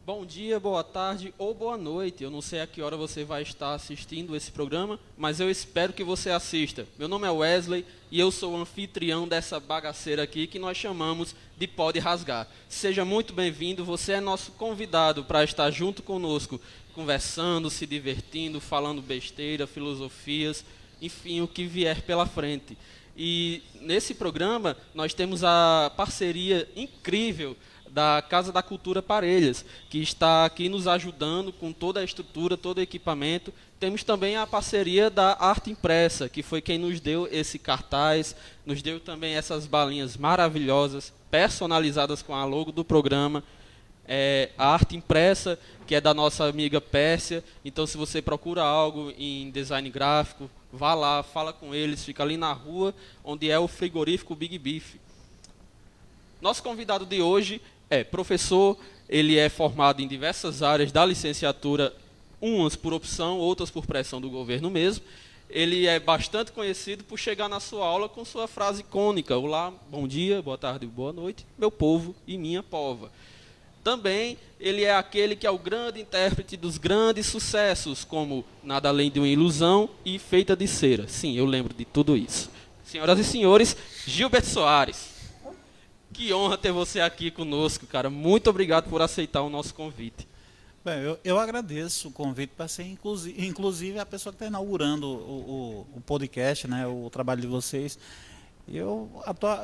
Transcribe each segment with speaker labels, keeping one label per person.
Speaker 1: Bom dia, boa tarde ou boa noite. Eu não sei a que hora você vai estar assistindo esse programa, mas eu espero que você assista. Meu nome é Wesley e eu sou o anfitrião dessa bagaceira aqui que nós chamamos de Pode Rasgar. Seja muito bem-vindo, você é nosso convidado para estar junto conosco, conversando, se divertindo, falando besteira, filosofias, enfim, o que vier pela frente. E nesse programa nós temos a parceria incrível da Casa da Cultura Parelhas, que está aqui nos ajudando com toda a estrutura, todo o equipamento. Temos também a parceria da Arte Impressa, que foi quem nos deu esse cartaz, nos deu também essas balinhas maravilhosas, personalizadas com a logo do programa. A Arte Impressa, que é da nossa amiga Pérsia. Então, se você procura algo em design gráfico, vá lá, fala com eles, fica ali na rua, onde é o frigorífico Big Beef. Nosso convidado de hoje é professor, ele é formado em diversas áreas da licenciatura, umas por opção, outras por pressão do governo mesmo. Ele é bastante conhecido por chegar na sua aula com sua frase icônica: olá, bom dia, boa tarde, boa noite, meu povo e minha pova. Também ele é aquele que é o grande intérprete dos grandes sucessos, como Nada Além de uma Ilusão e Feita de Cera. Sim, eu lembro de tudo isso. Senhoras e senhores, Gilberto Soares. Que honra ter você aqui conosco, cara. Muito obrigado por aceitar o nosso convite.
Speaker 2: Bem, eu agradeço o convite para ser, inclusive, a pessoa que está inaugurando o podcast, né, o trabalho de vocês. Eu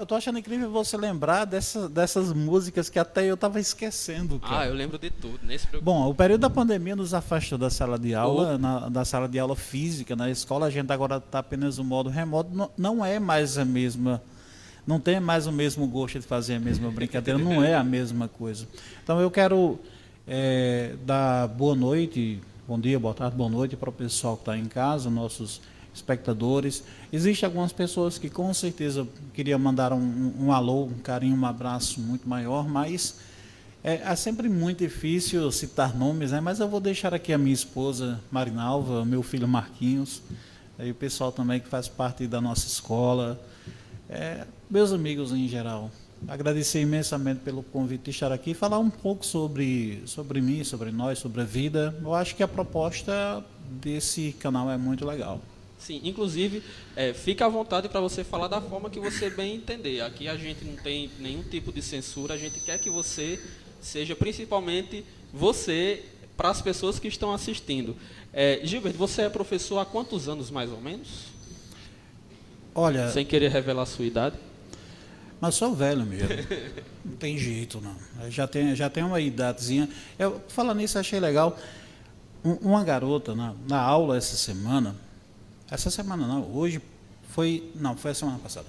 Speaker 2: tô achando incrível você lembrar dessas músicas que até eu estava esquecendo, cara.
Speaker 1: Eu lembro de tudo. Nesse programa.
Speaker 2: Bom, o período da pandemia nos afastou da sala de aula, da sala de aula física. Na escola a gente agora está apenas no modo remoto. Não é mais a mesma... Não tem mais o mesmo gosto de fazer a mesma brincadeira, não é a mesma coisa. Então eu quero dar boa noite, bom dia, boa tarde, boa noite para o pessoal que está em casa, nossos espectadores. Existem algumas pessoas que com certeza queriam mandar um alô, um carinho, um abraço muito maior, mas é sempre muito difícil citar nomes, né? Mas eu vou deixar aqui a minha esposa Marinalva, meu filho Marquinhos, aí o pessoal também que faz parte da nossa escola, meus amigos em geral. Agradecer imensamente pelo convite de estar aqui e falar um pouco sobre mim, sobre nós, sobre a vida. Eu acho que a proposta desse canal é muito legal.
Speaker 1: Sim, inclusive, fica à vontade para você falar da forma que você bem entender. Aqui a gente não tem nenhum tipo de censura, a gente quer que você seja principalmente você para as pessoas que estão assistindo. Gilberto, você é professor há quantos anos, mais ou menos?
Speaker 2: Olha...
Speaker 1: Sem querer revelar a sua idade.
Speaker 2: Mas sou velho mesmo. Não tem jeito, não. Eu já tenho uma idadezinha. Falando nisso, achei legal. Uma garota na aula essa semana não, hoje foi a semana passada.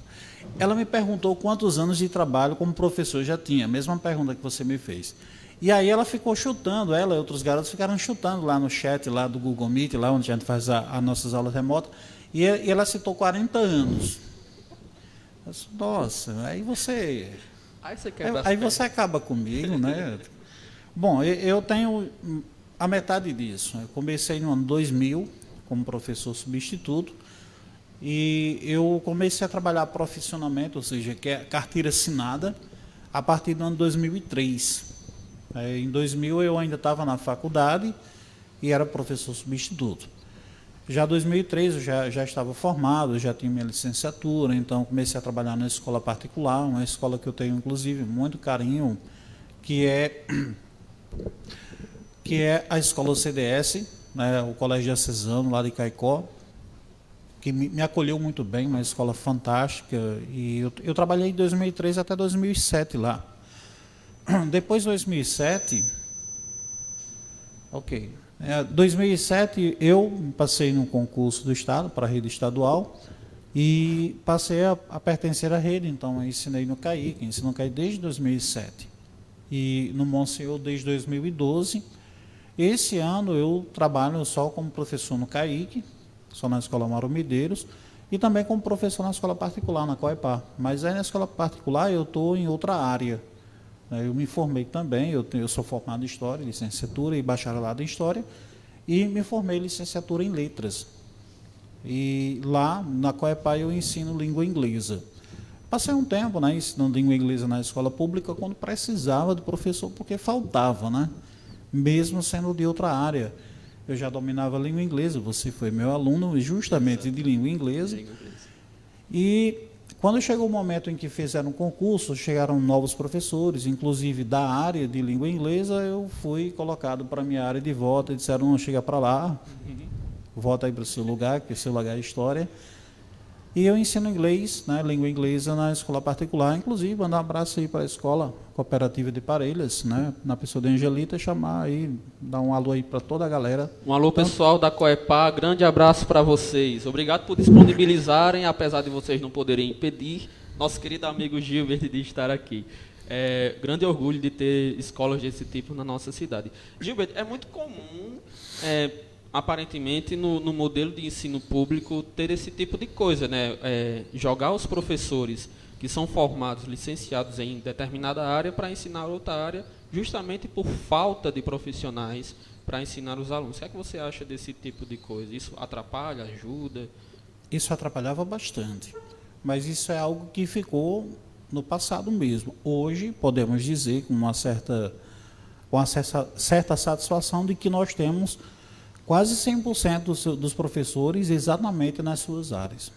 Speaker 2: Ela me perguntou quantos anos de trabalho como professor já tinha, a mesma pergunta que você me fez. E aí ela ficou chutando, ela e outros garotos ficaram chutando lá no chat lá do Google Meet, lá onde a gente faz as nossas aulas remotas, e ela citou 40 anos. Eu disse, nossa, aí você acaba comigo, né? Bom, eu tenho a metade disso. Eu comecei no ano 2000 como professor substituto e eu comecei a trabalhar profissionalmente, ou seja, que é carteira assinada, a partir do ano 2003. Em 2000 eu ainda estava na faculdade e era professor substituto. Já em 2003 eu já estava formado, já tinha minha licenciatura, então comecei a trabalhar na escola particular, uma escola que eu tenho inclusive muito carinho, que é a escola CDS, né, o Colégio Diocesano lá de Caicó, que me acolheu muito bem, uma escola fantástica, e eu trabalhei de 2003 até 2007 lá. Depois de 2007, 2007 eu passei num concurso do Estado para a rede estadual e passei a pertencer à rede, então eu ensinei no CAIC, ensino no CAIC desde 2007 e no Monsenhor desde 2012. Esse ano eu trabalho só como professor no CAIC, só na Escola Mauro Medeiros, e também como professor na escola particular, na Coepar. Mas aí na escola particular eu estou em outra área. Eu me formei também, eu sou formado em História, licenciatura e bacharelado em História, e me formei em licenciatura em Letras. E lá na Coepar eu ensino língua inglesa. Passei um tempo, né, ensinando língua inglesa na escola pública quando precisava de professor, porque faltava, né? Mesmo sendo de outra área. Eu já dominava a língua inglesa, você foi meu aluno justamente de língua inglesa. E quando chegou o momento em que fizeram um concurso, chegaram novos professores, inclusive da área de língua inglesa, eu fui colocado para a minha área de volta, e disseram, não, chega para lá, volta aí para o seu lugar, que o seu lugar é História. E eu ensino inglês, né, língua inglesa na escola particular, inclusive mandar um abraço aí para a escola cooperativa de Parelhas, né, na pessoa de Angelita, chamar aí, dar um alô aí para toda a galera.
Speaker 1: Um alô pessoal da Coepar, grande abraço para vocês. Obrigado por disponibilizarem, apesar de vocês não poderem impedir, nosso querido amigo Gilbert de estar aqui. Grande orgulho de ter escolas desse tipo na nossa cidade. Gilbert, é muito comum... aparentemente, no modelo de ensino público, ter esse tipo de coisa, né? Jogar os professores que são formados, licenciados em determinada área para ensinar outra área, justamente por falta de profissionais para ensinar os alunos. O que é que você acha desse tipo de coisa? Isso atrapalha, ajuda?
Speaker 2: Isso atrapalhava bastante, mas isso é algo que ficou no passado mesmo. Hoje, podemos dizer com uma certa satisfação de que nós temos quase 100% dos professores exatamente nas suas áreas.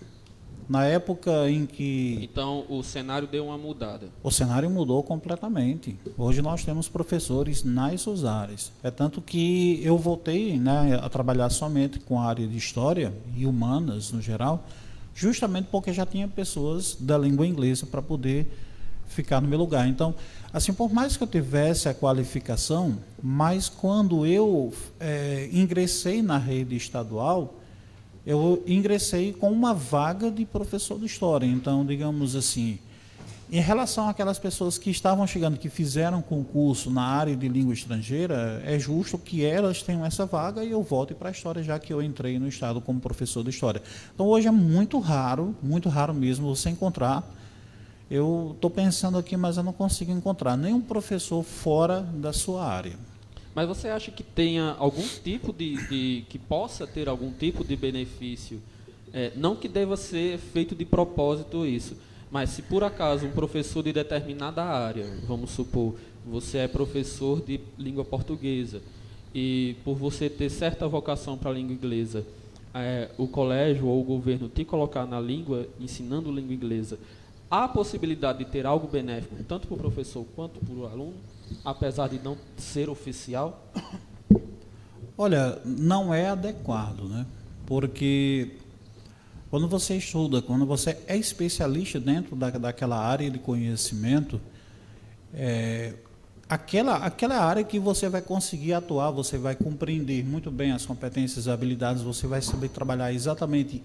Speaker 2: Na época em que...
Speaker 1: Então, o cenário deu uma mudada.
Speaker 2: O cenário mudou completamente. Hoje nós temos professores nas suas áreas. É tanto que eu voltei, né, a trabalhar somente com a área de História e Humanas, no geral, justamente porque já tinha pessoas da língua inglesa para poder ficar no meu lugar. Então, assim, por mais que eu tivesse a qualificação, mas quando eu ingressei na rede estadual, eu ingressei com uma vaga de professor de História. Então, digamos assim, em relação àquelas pessoas que estavam chegando, que fizeram concurso na área de língua estrangeira, é justo que elas tenham essa vaga e eu volte para a História, já que eu entrei no Estado como professor de História. Então, hoje é muito raro mesmo você encontrar. Eu estou pensando aqui, mas eu não consigo encontrar nenhum professor fora da sua área.
Speaker 1: Mas você acha que tenha algum tipo que possa ter algum tipo de benefício? Não que deva ser feito de propósito isso, mas se por acaso um professor de determinada área, vamos supor, você é professor de língua portuguesa, e por você ter certa vocação para a língua inglesa, o colégio ou o governo te colocar na língua, ensinando língua inglesa, há a possibilidade de ter algo benéfico, tanto para o professor quanto para o aluno, apesar de não ser oficial?
Speaker 2: Olha, não é adequado, né? Porque quando você estuda, quando você é especialista dentro daquela área de conhecimento, aquela área que você vai conseguir atuar, você vai compreender muito bem as competências e habilidades, você vai saber trabalhar exatamente,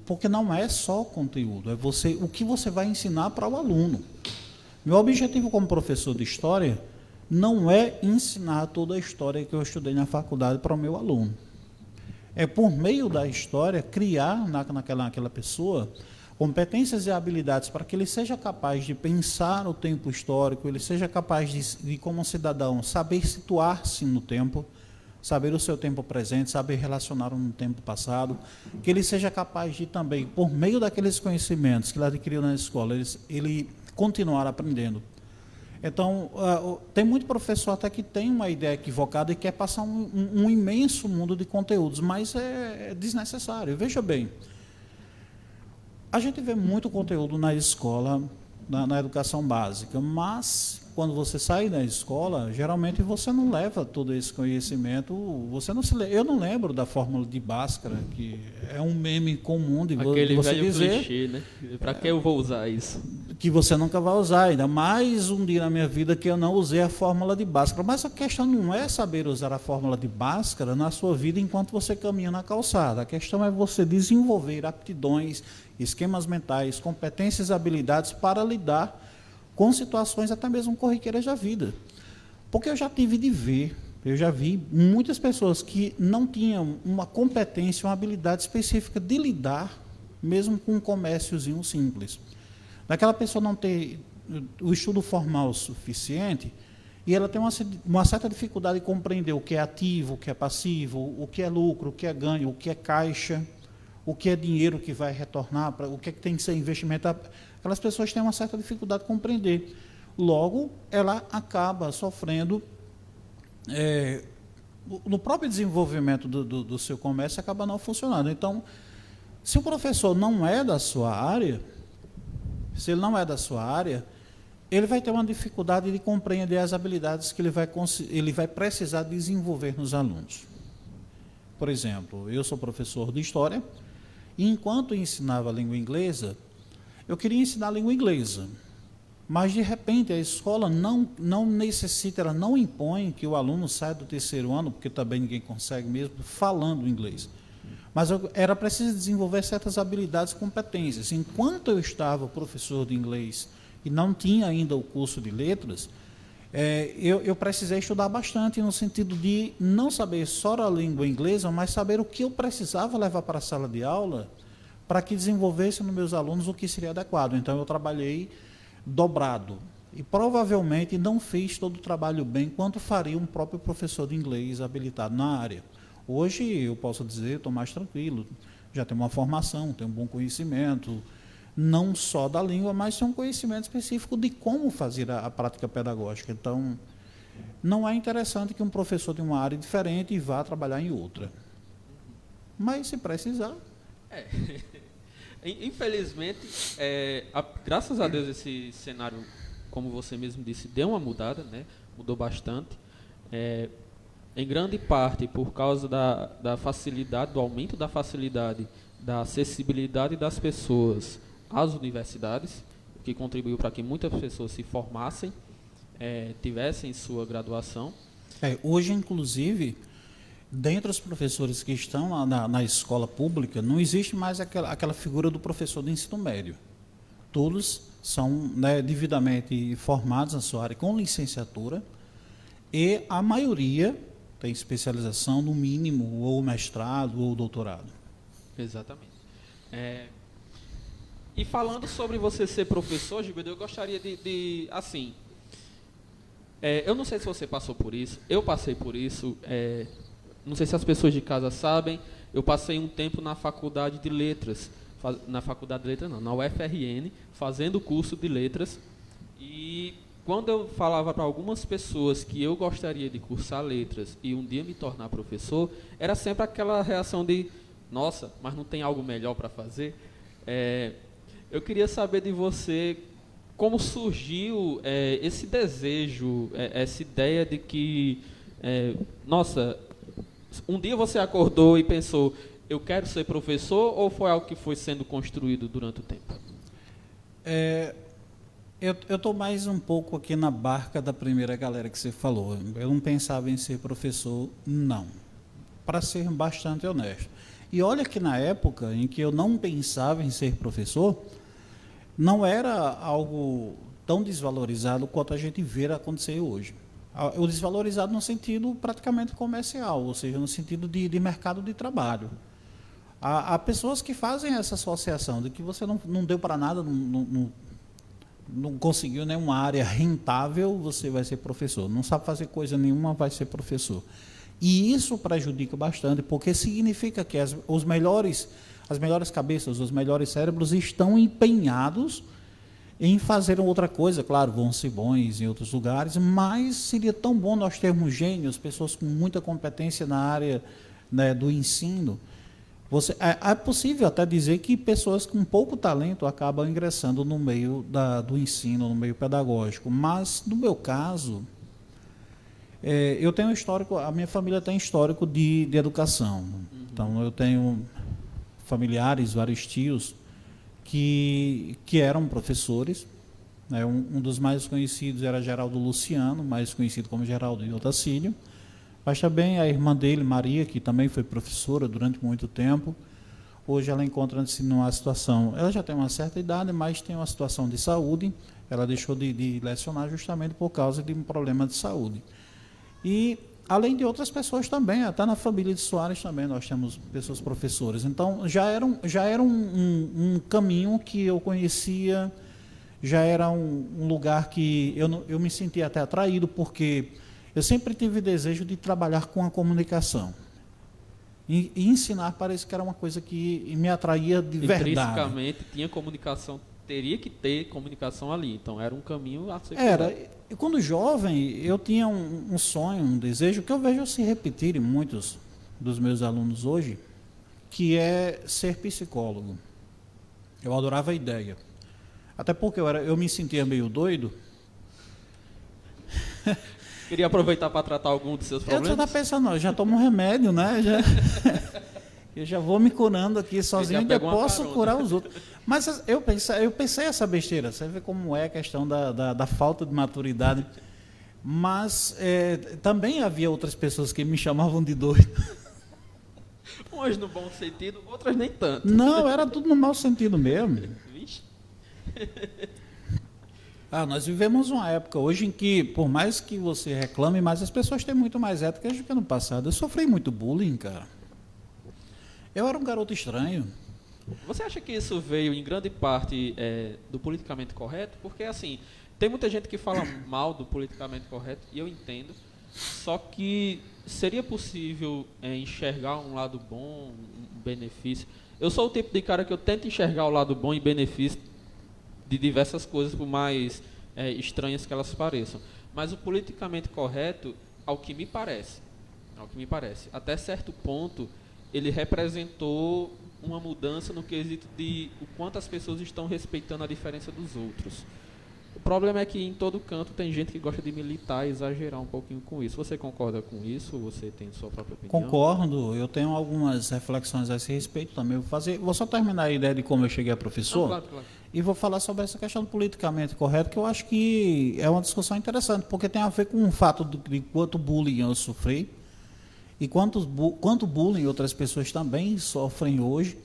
Speaker 2: porque não é só conteúdo, é o que você vai ensinar para o aluno. Meu objetivo como professor de história não é ensinar toda a história que eu estudei na faculdade para o meu aluno. É por meio da história criar naquela pessoa competências e habilidades para que ele seja capaz de pensar o tempo histórico, ele seja capaz de como cidadão, saber situar-se no tempo, saber o seu tempo presente, saber relacionar um tempo passado, que ele seja capaz de também, por meio daqueles conhecimentos que ele adquiriu na escola, ele continuar aprendendo. Então, tem muito professor até que tem uma ideia equivocada e quer passar um imenso mundo de conteúdos, mas é desnecessário. Veja bem, a gente vê muito conteúdo na escola, na educação básica, mas quando você sai da escola, geralmente você não leva todo esse conhecimento, eu não lembro da fórmula de Bhaskara, que é um meme comum de
Speaker 1: aquele
Speaker 2: você
Speaker 1: velho
Speaker 2: dizer,
Speaker 1: clichê, né? Para que eu vou usar isso?
Speaker 2: Que você nunca vai usar, ainda mais um dia na minha vida que eu não usei a fórmula de Bhaskara. Mas a questão não é saber usar a fórmula de Bhaskara na sua vida enquanto você caminha na calçada. A questão é você desenvolver aptidões, esquemas mentais, competências e habilidades para lidar com situações até mesmo corriqueiras da vida. Porque eu já vi muitas pessoas que não tinham uma competência, uma habilidade específica de lidar mesmo com um comérciozinho simples. Daquela pessoa não ter o estudo formal suficiente e ela tem uma certa dificuldade de compreender o que é ativo, o que é passivo, o que é lucro, o que é ganho, o que é caixa, o que é dinheiro que vai retornar, o que é que tem que ser investimento. Aquelas pessoas têm uma certa dificuldade de compreender. Logo, ela acaba sofrendo, no próprio desenvolvimento do seu comércio, acaba não funcionando. Então, se o professor não é da sua área, ele vai ter uma dificuldade de compreender as habilidades que ele vai precisar desenvolver nos alunos. Por exemplo, eu sou professor de História, e enquanto eu ensinava a língua inglesa, eu queria ensinar a língua inglesa, mas, de repente, a escola não necessita, ela não impõe que o aluno saia do terceiro ano, porque também ninguém consegue mesmo, falando inglês. Mas era preciso desenvolver certas habilidades e competências. Enquanto eu estava professor de inglês e não tinha ainda o curso de letras, eu precisei estudar bastante no sentido de não saber só a língua inglesa, mas saber o que eu precisava levar para a sala de aula para que desenvolvesse nos meus alunos o que seria adequado. Então, eu trabalhei dobrado e provavelmente não fiz todo o trabalho bem quanto faria um próprio professor de inglês habilitado na área. Hoje eu posso dizer, estou mais tranquilo, já tenho uma formação, tenho um bom conhecimento, não só da língua, mas tem um conhecimento específico de como fazer a prática pedagógica. Então, não é interessante que um professor de uma área diferente vá trabalhar em outra. Mas, se precisar...
Speaker 1: Infelizmente, graças a Deus, esse cenário, como você mesmo disse, deu uma mudada, né? Mudou bastante. Em grande parte por causa da facilidade, do aumento da facilidade, da acessibilidade das pessoas às universidades, que contribuiu para que muitas pessoas se formassem, tivessem sua graduação.
Speaker 2: Hoje, inclusive, dentre os professores que estão na escola pública, não existe mais aquela figura do professor de ensino médio. Todos são, né, devidamente formados na sua área com licenciatura e a maioria tem especialização no mínimo, ou mestrado, ou doutorado.
Speaker 1: Exatamente. E falando sobre você ser professor, Gilberto, eu gostaria assim, eu não sei se você passou por isso, eu passei por isso, não sei se as pessoas de casa sabem, eu passei um tempo na faculdade de letras, na UFRN, fazendo o curso de letras, e quando eu falava para algumas pessoas que eu gostaria de cursar letras e um dia me tornar professor, era sempre aquela reação de, nossa, mas não tem algo melhor para fazer? Eu queria saber de você como surgiu esse desejo, essa ideia de que, nossa, Um dia você acordou e pensou, eu quero ser professor, ou foi algo que foi sendo construído durante o tempo?
Speaker 2: Eu estou mais um pouco aqui na barca da primeira galera que você falou. Eu não pensava em ser professor, não. Para ser bastante honesto. E olha que na época em que eu não pensava em ser professor, não era algo tão desvalorizado quanto a gente vê acontecer hoje. O desvalorizado no sentido praticamente comercial, ou seja, no sentido de mercado de trabalho. Há pessoas que fazem essa associação de que você não deu para nada, não conseguiu nenhuma área rentável, você vai ser professor. Não sabe fazer coisa nenhuma, vai ser professor. E isso prejudica bastante, porque significa que as melhores cabeças, os melhores cérebros estão empenhados em fazer outra coisa. Claro, vão ser bons em outros lugares, mas seria tão bom nós termos gênios, pessoas com muita competência na área, né, do ensino. É possível até dizer que pessoas com pouco talento acabam ingressando no meio do ensino, no meio pedagógico. Mas, no meu caso, eu tenho histórico, a minha família tem histórico de educação. Então, eu tenho familiares, vários tios, que eram professores, né? Um dos mais conhecidos era Geraldo Luciano, mais conhecido como Geraldo e Otacílio, mas também a irmã dele, Maria, que também foi professora durante muito tempo. Hoje ela encontra-se numa situação, ela já tem uma certa idade, mas tem uma situação de saúde, ela deixou de lecionar justamente por causa de um problema de saúde. E além de outras pessoas também, até na família de Soares também nós temos pessoas professoras. Então, já era um caminho que eu conhecia, já era um lugar que eu me sentia até atraído, porque eu sempre tive desejo de trabalhar com a comunicação. E ensinar parece que era uma coisa que me atraía de verdade.
Speaker 1: Intrinsecamente, tinha comunicação, teria que ter comunicação ali. Então, era um caminho a ser
Speaker 2: Era. E quando jovem, eu tinha um sonho, um desejo, que eu vejo se repetir em muitos dos meus alunos hoje, que é ser psicólogo. Eu adorava a ideia. Até porque eu me sentia meio doido.
Speaker 1: Queria aproveitar para tratar algum dos seus problemas?
Speaker 2: Eu estou pensando, eu já tomo um remédio, né? Eu já vou me curando aqui sozinho e ainda posso curar os outros. Mas eu pensei essa besteira. Você vê como é a questão da falta de maturidade. Mas também havia outras pessoas que me chamavam de doido.
Speaker 1: Umas no bom sentido, outras nem tanto.
Speaker 2: Não, era tudo no mau sentido mesmo.
Speaker 1: Vixe.
Speaker 2: Nós vivemos uma época hoje em que, por mais que você reclame, mas as pessoas têm muito mais éticas do que no passado. Eu sofri muito bullying, cara. Eu era um garoto estranho.
Speaker 1: Você acha que isso veio, em grande parte, do politicamente correto? Porque, assim, tem muita gente que fala mal do politicamente correto, e eu entendo, só que seria possível enxergar um lado bom, um benefício. Eu sou o tipo de cara que eu tento enxergar o lado bom e benefício de diversas coisas, por mais estranhas que elas pareçam. Mas o politicamente correto, ao que me parece, até certo ponto, ele representou uma mudança no quesito de o quanto as pessoas estão respeitando a diferença dos outros. O problema é que em todo canto tem gente que gosta de militar e exagerar um pouquinho com isso. Você concorda com isso? Você tem sua própria opinião?
Speaker 2: Concordo. Eu tenho algumas reflexões a esse respeito também. Vou só terminar a ideia de como eu cheguei a professor.
Speaker 1: Claro.
Speaker 2: E vou falar sobre essa questão do politicamente correto, que eu acho que é uma discussão interessante, porque tem a ver com o fato de quanto bullying eu sofri e quanto bullying outras pessoas também sofrem hoje,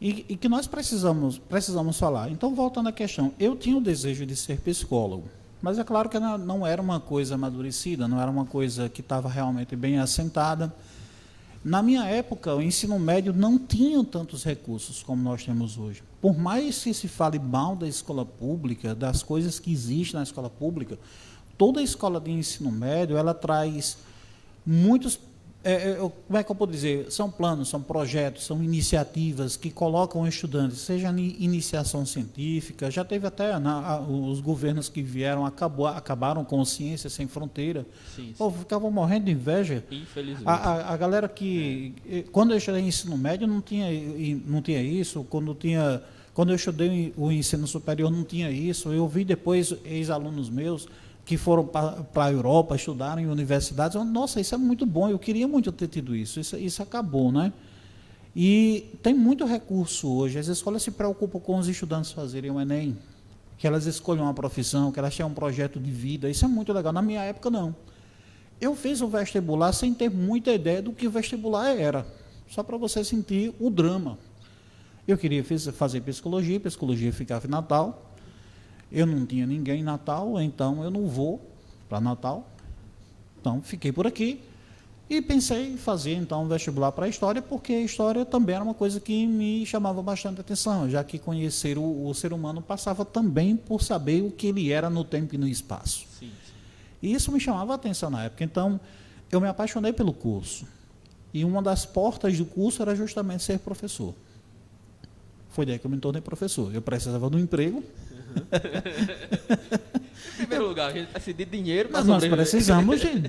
Speaker 2: e que nós precisamos falar. Então, voltando à questão, eu tinha o desejo de ser psicólogo, mas é claro que não era uma coisa amadurecida, não era uma coisa que estava realmente bem assentada. Na minha época, o ensino médio não tinha tantos recursos como nós temos hoje. Por mais que se fale mal da escola pública, das coisas que existem na escola pública, toda a escola de ensino médio, ela traz muitos, como é que eu posso dizer, são planos, são projetos, são iniciativas que colocam estudantes, seja em iniciação científica, já teve até os governos que vieram, acabaram com Ciência Sem Fronteira.
Speaker 1: Sim.
Speaker 2: Pô, ficavam morrendo de inveja.
Speaker 1: Infelizmente.
Speaker 2: A galera que, quando eu estudei ensino médio, não tinha isso, quando eu estudei o ensino superior, não tinha isso. Eu vi depois ex-alunos meus que foram para a Europa, estudaram em universidades. Nossa, isso é muito bom, eu queria muito ter tido isso. Isso acabou, né? E tem muito recurso hoje. As escolas se preocupam com os estudantes fazerem o Enem, que elas escolham uma profissão, que elas tenham um projeto de vida. Isso é muito legal. Na minha época, não. Eu fiz o vestibular sem ter muita ideia do que o vestibular era, só para você sentir o drama. Eu queria fazer psicologia ficava em Natal. Eu não tinha ninguém em Natal, então eu não vou para Natal. Então, fiquei por aqui. E pensei em fazer, então, um vestibular para a História, porque a História também era uma coisa que me chamava bastante atenção, já que conhecer o ser humano passava também por saber o que ele era no tempo e no espaço. Sim. E isso me chamava a atenção na época. Então, eu me apaixonei pelo curso. E uma das portas do curso era justamente ser professor. Foi daí que eu me tornei professor. Eu precisava de um emprego.
Speaker 1: Em primeiro lugar, a gente precisa de dinheiro para
Speaker 2: Mas nós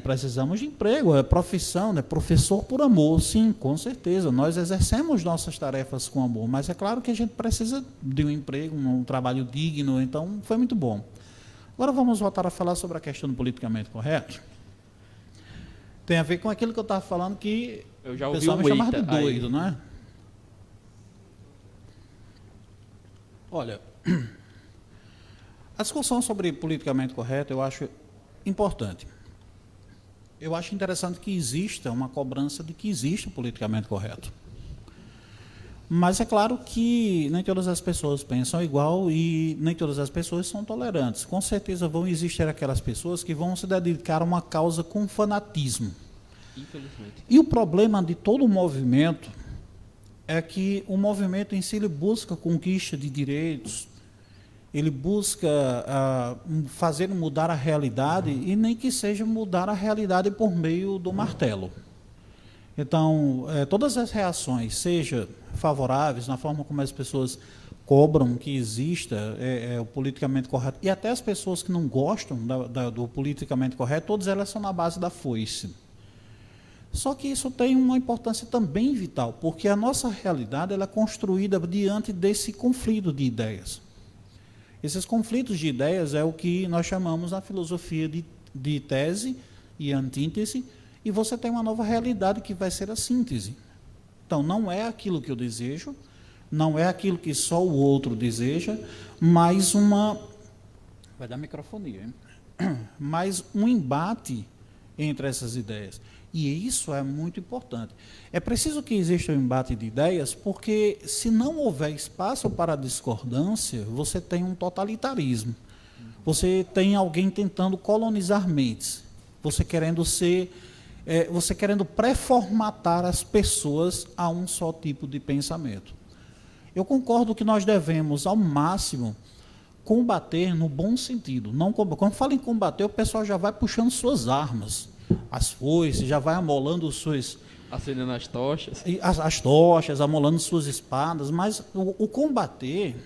Speaker 2: precisamos de emprego, é profissão, né? Professor por amor, sim, com certeza. Nós exercemos nossas tarefas com amor, mas é claro que a gente precisa de um emprego, um trabalho digno, então foi muito bom. Agora vamos voltar a falar sobre a questão do politicamente correto. Tem a ver com aquilo que eu estava falando que
Speaker 1: eu já
Speaker 2: o
Speaker 1: ouvi
Speaker 2: pessoal me chamava de doido, não é? Olha, a discussão sobre politicamente correto eu acho importante. Eu acho interessante que exista uma cobrança de que exista o politicamente correto. Mas é claro que nem todas as pessoas pensam igual e nem todas as pessoas são tolerantes. Com certeza vão existir aquelas pessoas que vão se dedicar a uma causa com fanatismo.
Speaker 1: Infelizmente.
Speaker 2: E o problema de todo o movimento é que o movimento em si ele busca conquista de direitos, ele busca fazer mudar a realidade e nem que seja mudar a realidade por meio do martelo. Então, todas as reações, seja favoráveis na forma como as pessoas cobram que exista o politicamente correto, e até as pessoas que não gostam do politicamente correto, todas elas são na base da foice. Só que isso tem uma importância também vital, porque a nossa realidade ela é construída diante desse conflito de ideias. Esses conflitos de ideias é o que nós chamamos na filosofia de tese e antítese, e você tem uma nova realidade que vai ser a síntese. Então, não é aquilo que eu desejo, não é aquilo que só o outro deseja, mas uma... Vai dar microfonia, hein? Mas um embate entre essas ideias. E isso é muito importante. É preciso que exista um embate de ideias, porque se não houver espaço para a discordância, você tem um totalitarismo. Você tem alguém tentando colonizar mentes. Você querendo pré-formatar as pessoas a um só tipo de pensamento. Eu concordo que nós devemos, ao máximo, combater no bom sentido. Não, quando fala em combater, o pessoal já vai puxando suas armas. As foices, já vai amolando suas...
Speaker 1: Acendendo as tochas.
Speaker 2: As tochas, amolando suas espadas, mas o combater...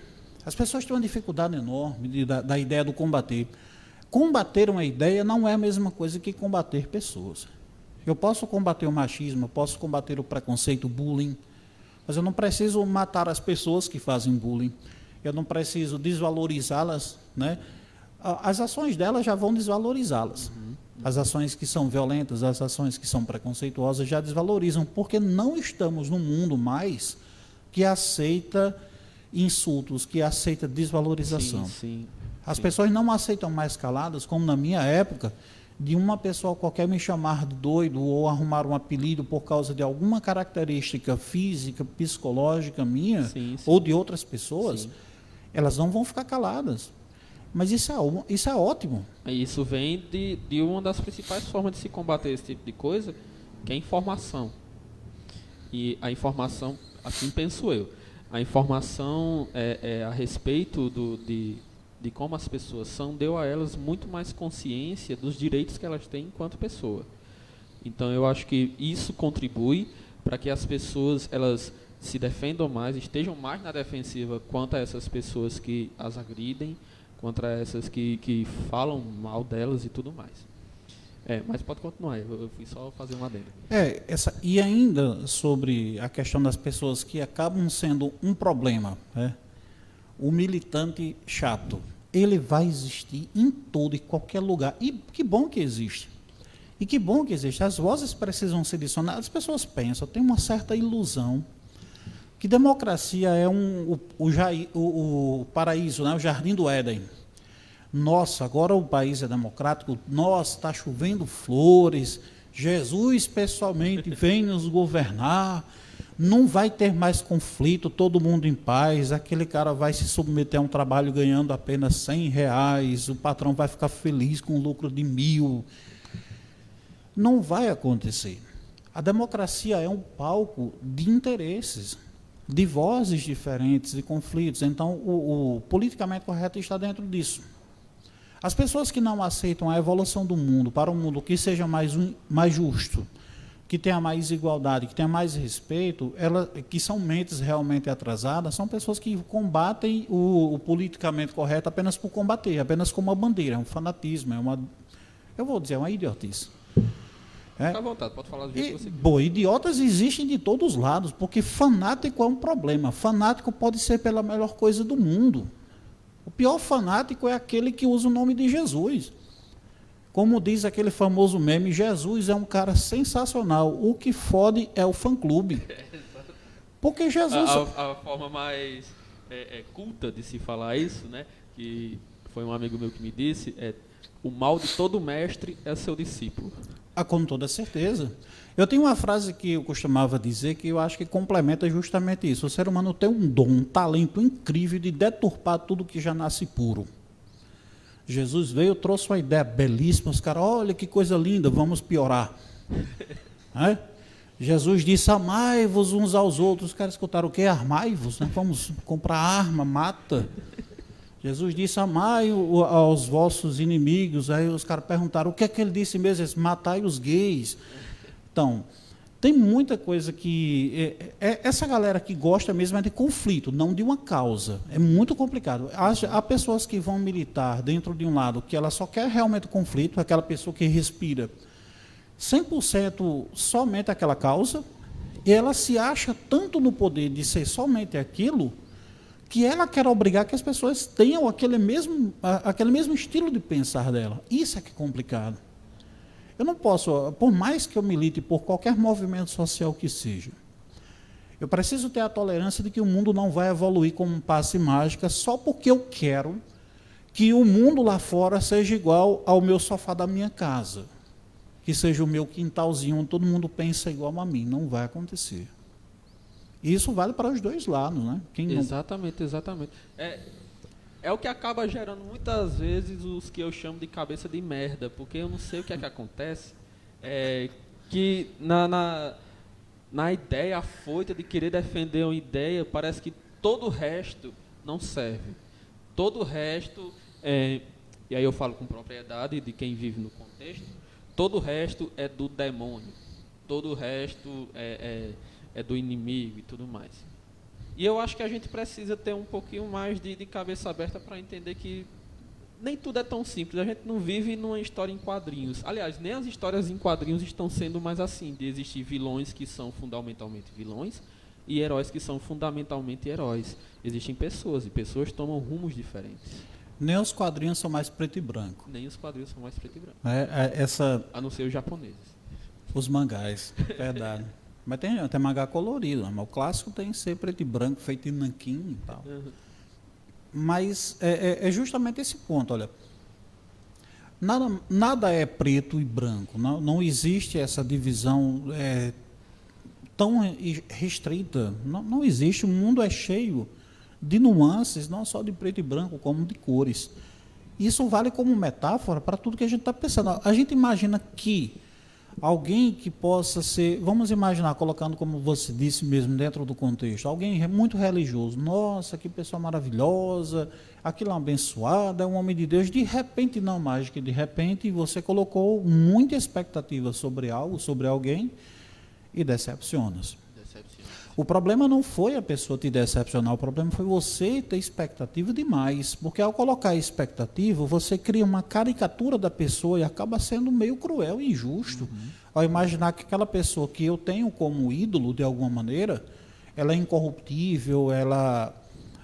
Speaker 2: As pessoas têm uma dificuldade enorme da ideia do combater. Combater uma ideia não é a mesma coisa que combater pessoas. Eu posso combater o machismo, eu posso combater o preconceito, o bullying, mas eu não preciso matar as pessoas que fazem bullying. Eu não preciso desvalorizá-las, né? As ações delas já vão desvalorizá-las. As ações que são violentas, as ações que são preconceituosas já desvalorizam, porque não estamos num mundo mais que aceita insultos, que aceita desvalorização.
Speaker 1: Sim.
Speaker 2: As pessoas não aceitam mais caladas, como na minha época, de uma pessoa qualquer me chamar de doido ou arrumar um apelido por causa de alguma característica física, psicológica minha, ou de outras pessoas, elas não vão ficar caladas. Mas isso é ótimo.
Speaker 1: Isso vem de uma das principais formas de se combater esse tipo de coisa, que é a informação. E a informação, assim penso eu, a informação a respeito de como as pessoas são, deu a elas muito mais consciência dos direitos que elas têm enquanto pessoa. Então eu acho que isso contribui para que as pessoas elas se defendam mais, estejam mais na defensiva quanto a essas pessoas que as agridem, contra essas que falam mal delas e tudo mais. Mas pode continuar, eu fui só fazer uma adendo.
Speaker 2: E ainda sobre a questão das pessoas que acabam sendo um problema, né? O militante chato. ele vai existir em todo e qualquer lugar. E que bom que existe. E que bom que existe. As vozes precisam ser dicionadas. As pessoas pensam, tem uma certa ilusão que democracia é o paraíso, né? O jardim do Éden. Nossa, agora o país é democrático, nossa, está chovendo flores, Jesus pessoalmente vem nos governar, não vai ter mais conflito, todo mundo em paz, aquele cara vai se submeter a um trabalho ganhando apenas R$ 100, o patrão vai ficar feliz com um lucro de 1.000. Não vai acontecer. A democracia é um palco de interesses, de vozes diferentes, de conflitos. Então, o politicamente correto está dentro disso. As pessoas que não aceitam a evolução do mundo para um mundo que seja mais justo, que tenha mais igualdade, que tenha mais respeito, que são mentes realmente atrasadas, são pessoas que combatem o politicamente correto apenas por combater, apenas como uma bandeira, é um fanatismo, eu vou dizer, é uma idiotice.
Speaker 1: Fica à vontade, pode falar do jeito que você quiser.
Speaker 2: Bom, idiotas existem de todos os lados, porque fanático é um problema. Fanático pode ser pela melhor coisa do mundo. O pior fanático é aquele que usa o nome de Jesus. Como diz aquele famoso meme, Jesus é um cara sensacional. O que fode é o fã-clube. Porque Jesus...
Speaker 1: A forma mais culta de se falar isso, né, que foi um amigo meu que me disse, o mal de todo mestre é seu discípulo.
Speaker 2: Com toda certeza. Eu tenho uma frase que eu costumava dizer que eu acho que complementa justamente isso. O ser humano tem um dom, um talento incrível de deturpar tudo que já nasce puro. Jesus veio, trouxe uma ideia belíssima, os caras, olha que coisa linda, vamos piorar. Jesus disse, amai-vos uns aos outros. Os caras escutaram o quê? Armai-vos, né? Vamos comprar arma, mata. Jesus disse, amai aos vossos inimigos. Aí os caras perguntaram, o que é que ele disse mesmo? Ele disse, matai os gays. Então, tem muita coisa que... essa galera que gosta mesmo é de conflito, não de uma causa. É muito complicado. Há pessoas que vão militar dentro de um lado que ela só quer realmente conflito, aquela pessoa que respira 100% somente aquela causa, e ela se acha tanto no poder de ser somente aquilo, que ela quer obrigar que as pessoas tenham aquele mesmo estilo de pensar dela. Isso é que é complicado. Eu não posso, por mais que eu milite por qualquer movimento social que seja, eu preciso ter a tolerância de que o mundo não vai evoluir como um passe mágica só porque eu quero que o mundo lá fora seja igual ao meu sofá da minha casa, que seja o meu quintalzinho onde todo mundo pensa igual a mim. Não vai acontecer. E isso vale para os dois lados, né?
Speaker 1: Exatamente. É o que acaba gerando muitas vezes os que eu chamo de cabeça de merda, porque eu não sei o que é que acontece, que na ideia afoita de querer defender uma ideia, parece que todo o resto não serve. Todo o resto, e aí eu falo com propriedade de quem vive no contexto, todo o resto é do demônio, todo o resto é do inimigo e tudo mais. E eu acho que a gente precisa ter um pouquinho mais de cabeça aberta para entender que nem tudo é tão simples. A gente não vive numa história em quadrinhos. Aliás, nem as histórias em quadrinhos estão sendo mais assim, de existir vilões que são fundamentalmente vilões e heróis que são fundamentalmente heróis. Existem pessoas, e pessoas tomam rumos diferentes.
Speaker 2: Nem os quadrinhos são mais preto e branco.
Speaker 1: Nem os quadrinhos são mais preto e branco.
Speaker 2: A
Speaker 1: não ser os japoneses.
Speaker 2: Os mangás, verdade. Mas tem mangá colorido, mas o clássico tem que ser preto e branco, feito em nanquim e tal. Uhum. Mas é justamente esse ponto, olha. Nada é preto e branco, não existe essa divisão tão restrita. Não existe, o mundo é cheio de nuances, não só de preto e branco, como de cores. Isso vale como metáfora para tudo que a gente está pensando. A gente imagina que alguém que possa ser, vamos imaginar, colocando como você disse mesmo dentro do contexto, alguém muito religioso, nossa, que pessoa maravilhosa, aquilo é um abençoado, é um homem de Deus, de repente, não mais que de repente, você colocou muita expectativa sobre algo, sobre alguém, e decepciona-se. O problema não foi a pessoa te decepcionar, o problema foi você ter expectativa demais, porque ao colocar expectativa, você cria uma caricatura da pessoa e acaba sendo meio cruel e injusto. Uhum. Ao imaginar que aquela pessoa que eu tenho como ídolo, de alguma maneira, ela é incorruptível, ela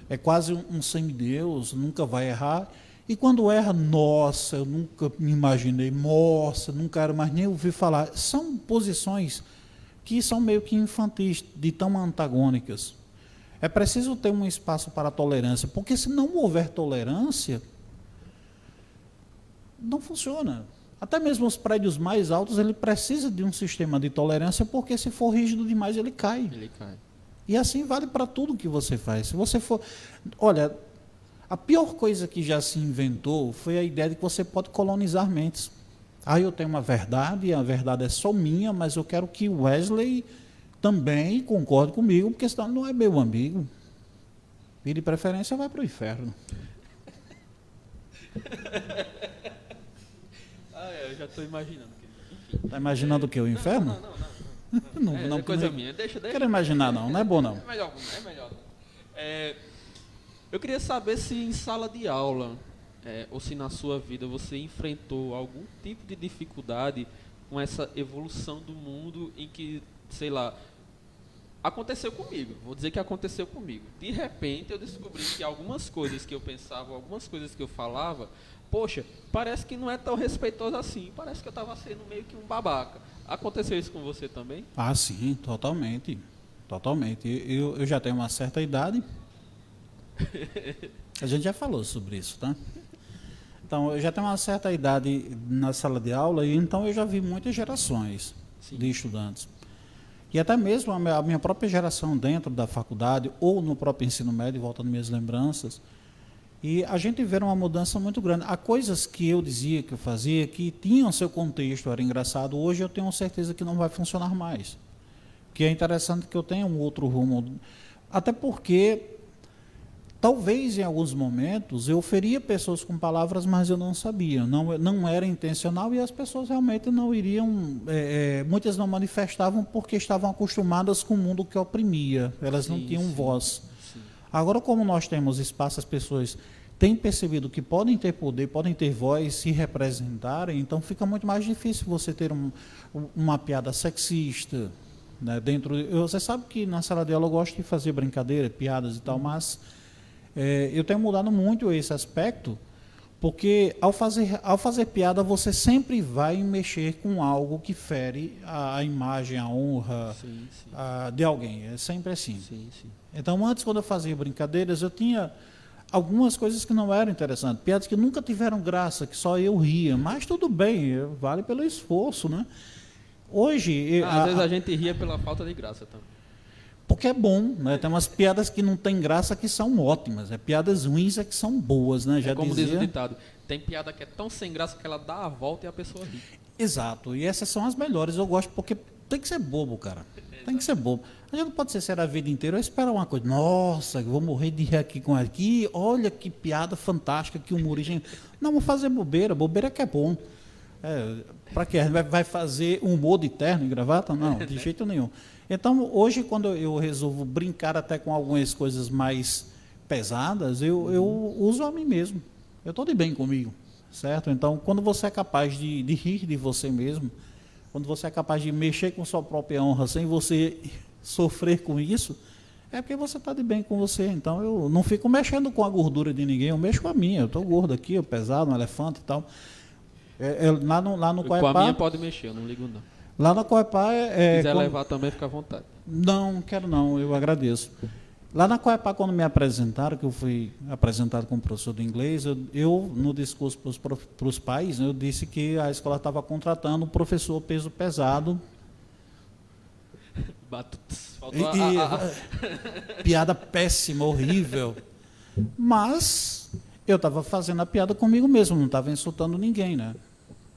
Speaker 2: é quase um semideus, nunca vai errar, E quando erra, nossa, eu nunca me imaginei, nossa, não quero mais nem ouvir falar. São posições que são meio que infantis, de tão antagônicas. É preciso ter um espaço para a tolerância, porque se não houver tolerância, não funciona. Até mesmo os prédios mais altos, ele precisa de um sistema de tolerância, porque se for rígido demais, ele cai.
Speaker 1: Ele cai.
Speaker 2: E assim vale para tudo que você faz. Se você for... Olha, a pior coisa que já se inventou foi a ideia de que você pode colonizar mentes. Ah, eu tenho uma verdade, a verdade é só minha, mas eu quero que o Wesley também concorde comigo, porque senão não é meu amigo. E de preferência vai para o inferno.
Speaker 1: Eu já estou imaginando.
Speaker 2: Está imaginando o que? O inferno?
Speaker 1: Não, coisa minha. Deixa.
Speaker 2: Não quero imaginar, não é bom, não.
Speaker 1: É melhor. Eu queria saber se em sala de aula, ou se na sua vida você enfrentou algum tipo de dificuldade com essa evolução do mundo em que, sei lá, aconteceu comigo. Vou dizer que aconteceu comigo. De repente eu descobri que algumas coisas que eu pensava, algumas coisas que eu falava, poxa, parece que não é tão respeitoso assim. Parece que eu estava sendo meio que um babaca. Aconteceu isso com você também?
Speaker 2: Ah, sim, totalmente. Totalmente. Eu já tenho uma certa idade. A gente já falou sobre isso, tá? Então, eu já tenho uma certa idade na sala de aula, e então eu já vi muitas gerações de estudantes. E até mesmo a minha própria geração dentro da faculdade, ou no próprio ensino médio, voltando minhas lembranças, e a gente vê uma mudança muito grande. Há coisas que eu dizia, que eu fazia, que tinham seu contexto, era engraçado. Hoje eu tenho certeza que não vai funcionar mais. Que é interessante que eu tenha um outro rumo. Até porque, talvez em alguns momentos, eu feria pessoas com palavras, mas eu não sabia. Não era intencional, e as pessoas realmente não iriam... muitas não manifestavam porque estavam acostumadas com o mundo que oprimia. Elas não tinham voz. Sim. Agora, como nós temos espaço, as pessoas têm percebido que podem ter poder, podem ter voz, se representarem, então fica muito mais difícil você ter uma piada sexista, né, você sabe que na sala de aula eu gosto de fazer brincadeira, piadas e tal, mas eu tenho mudado muito esse aspecto, porque ao fazer piada você sempre vai mexer com algo que fere a imagem, a honra de alguém. É sempre assim. Sim. Então, antes, quando eu fazia brincadeiras, eu tinha algumas coisas que não eram interessantes, piadas que nunca tiveram graça, que só eu ria, mas tudo bem, vale pelo esforço, né? Hoje...
Speaker 1: às vezes a gente ria pela falta de graça também.
Speaker 2: Porque é bom, né? Tem umas piadas que não tem graça que são ótimas, piadas ruins que são boas, né?
Speaker 1: Já como diz o ditado, tem piada que é tão sem graça que ela dá a volta e a pessoa ri.
Speaker 2: Exato, e essas são as melhores, eu gosto, porque tem que ser bobo, cara. Tem que ser bobo. A gente não pode ser sério a vida inteira, eu espero uma coisa, nossa, eu vou morrer de rir aqui com aqui, olha que piada fantástica, que humorismo. Não, vou fazer bobeira que é bom. Para quê? Vai fazer humor de terno e gravata? Não, de jeito nenhum. Então, hoje, quando eu resolvo brincar até com algumas coisas mais pesadas, eu uso a mim mesmo. Eu estou de bem comigo, certo? Então, quando você é capaz de rir de você mesmo, quando você é capaz de mexer com sua própria honra sem você sofrer com isso, é porque você está de bem com você. Então, eu não fico mexendo com a gordura de ninguém, eu mexo com a minha. Eu estou gordo aqui, eu pesado, um elefante e tal. Lá no Coepá,
Speaker 1: com a minha pode mexer, eu não ligo não.
Speaker 2: Lá na Coepá
Speaker 1: se quiser levar também, fica à vontade.
Speaker 2: Não, quero não, eu agradeço. Lá na Coepá, quando me apresentaram, que eu fui apresentado como professor de inglês, eu no discurso para os pais, eu disse que a escola estava contratando um professor peso pesado. Piada péssima, horrível. Mas eu estava fazendo a piada comigo mesmo, não estava insultando ninguém, né?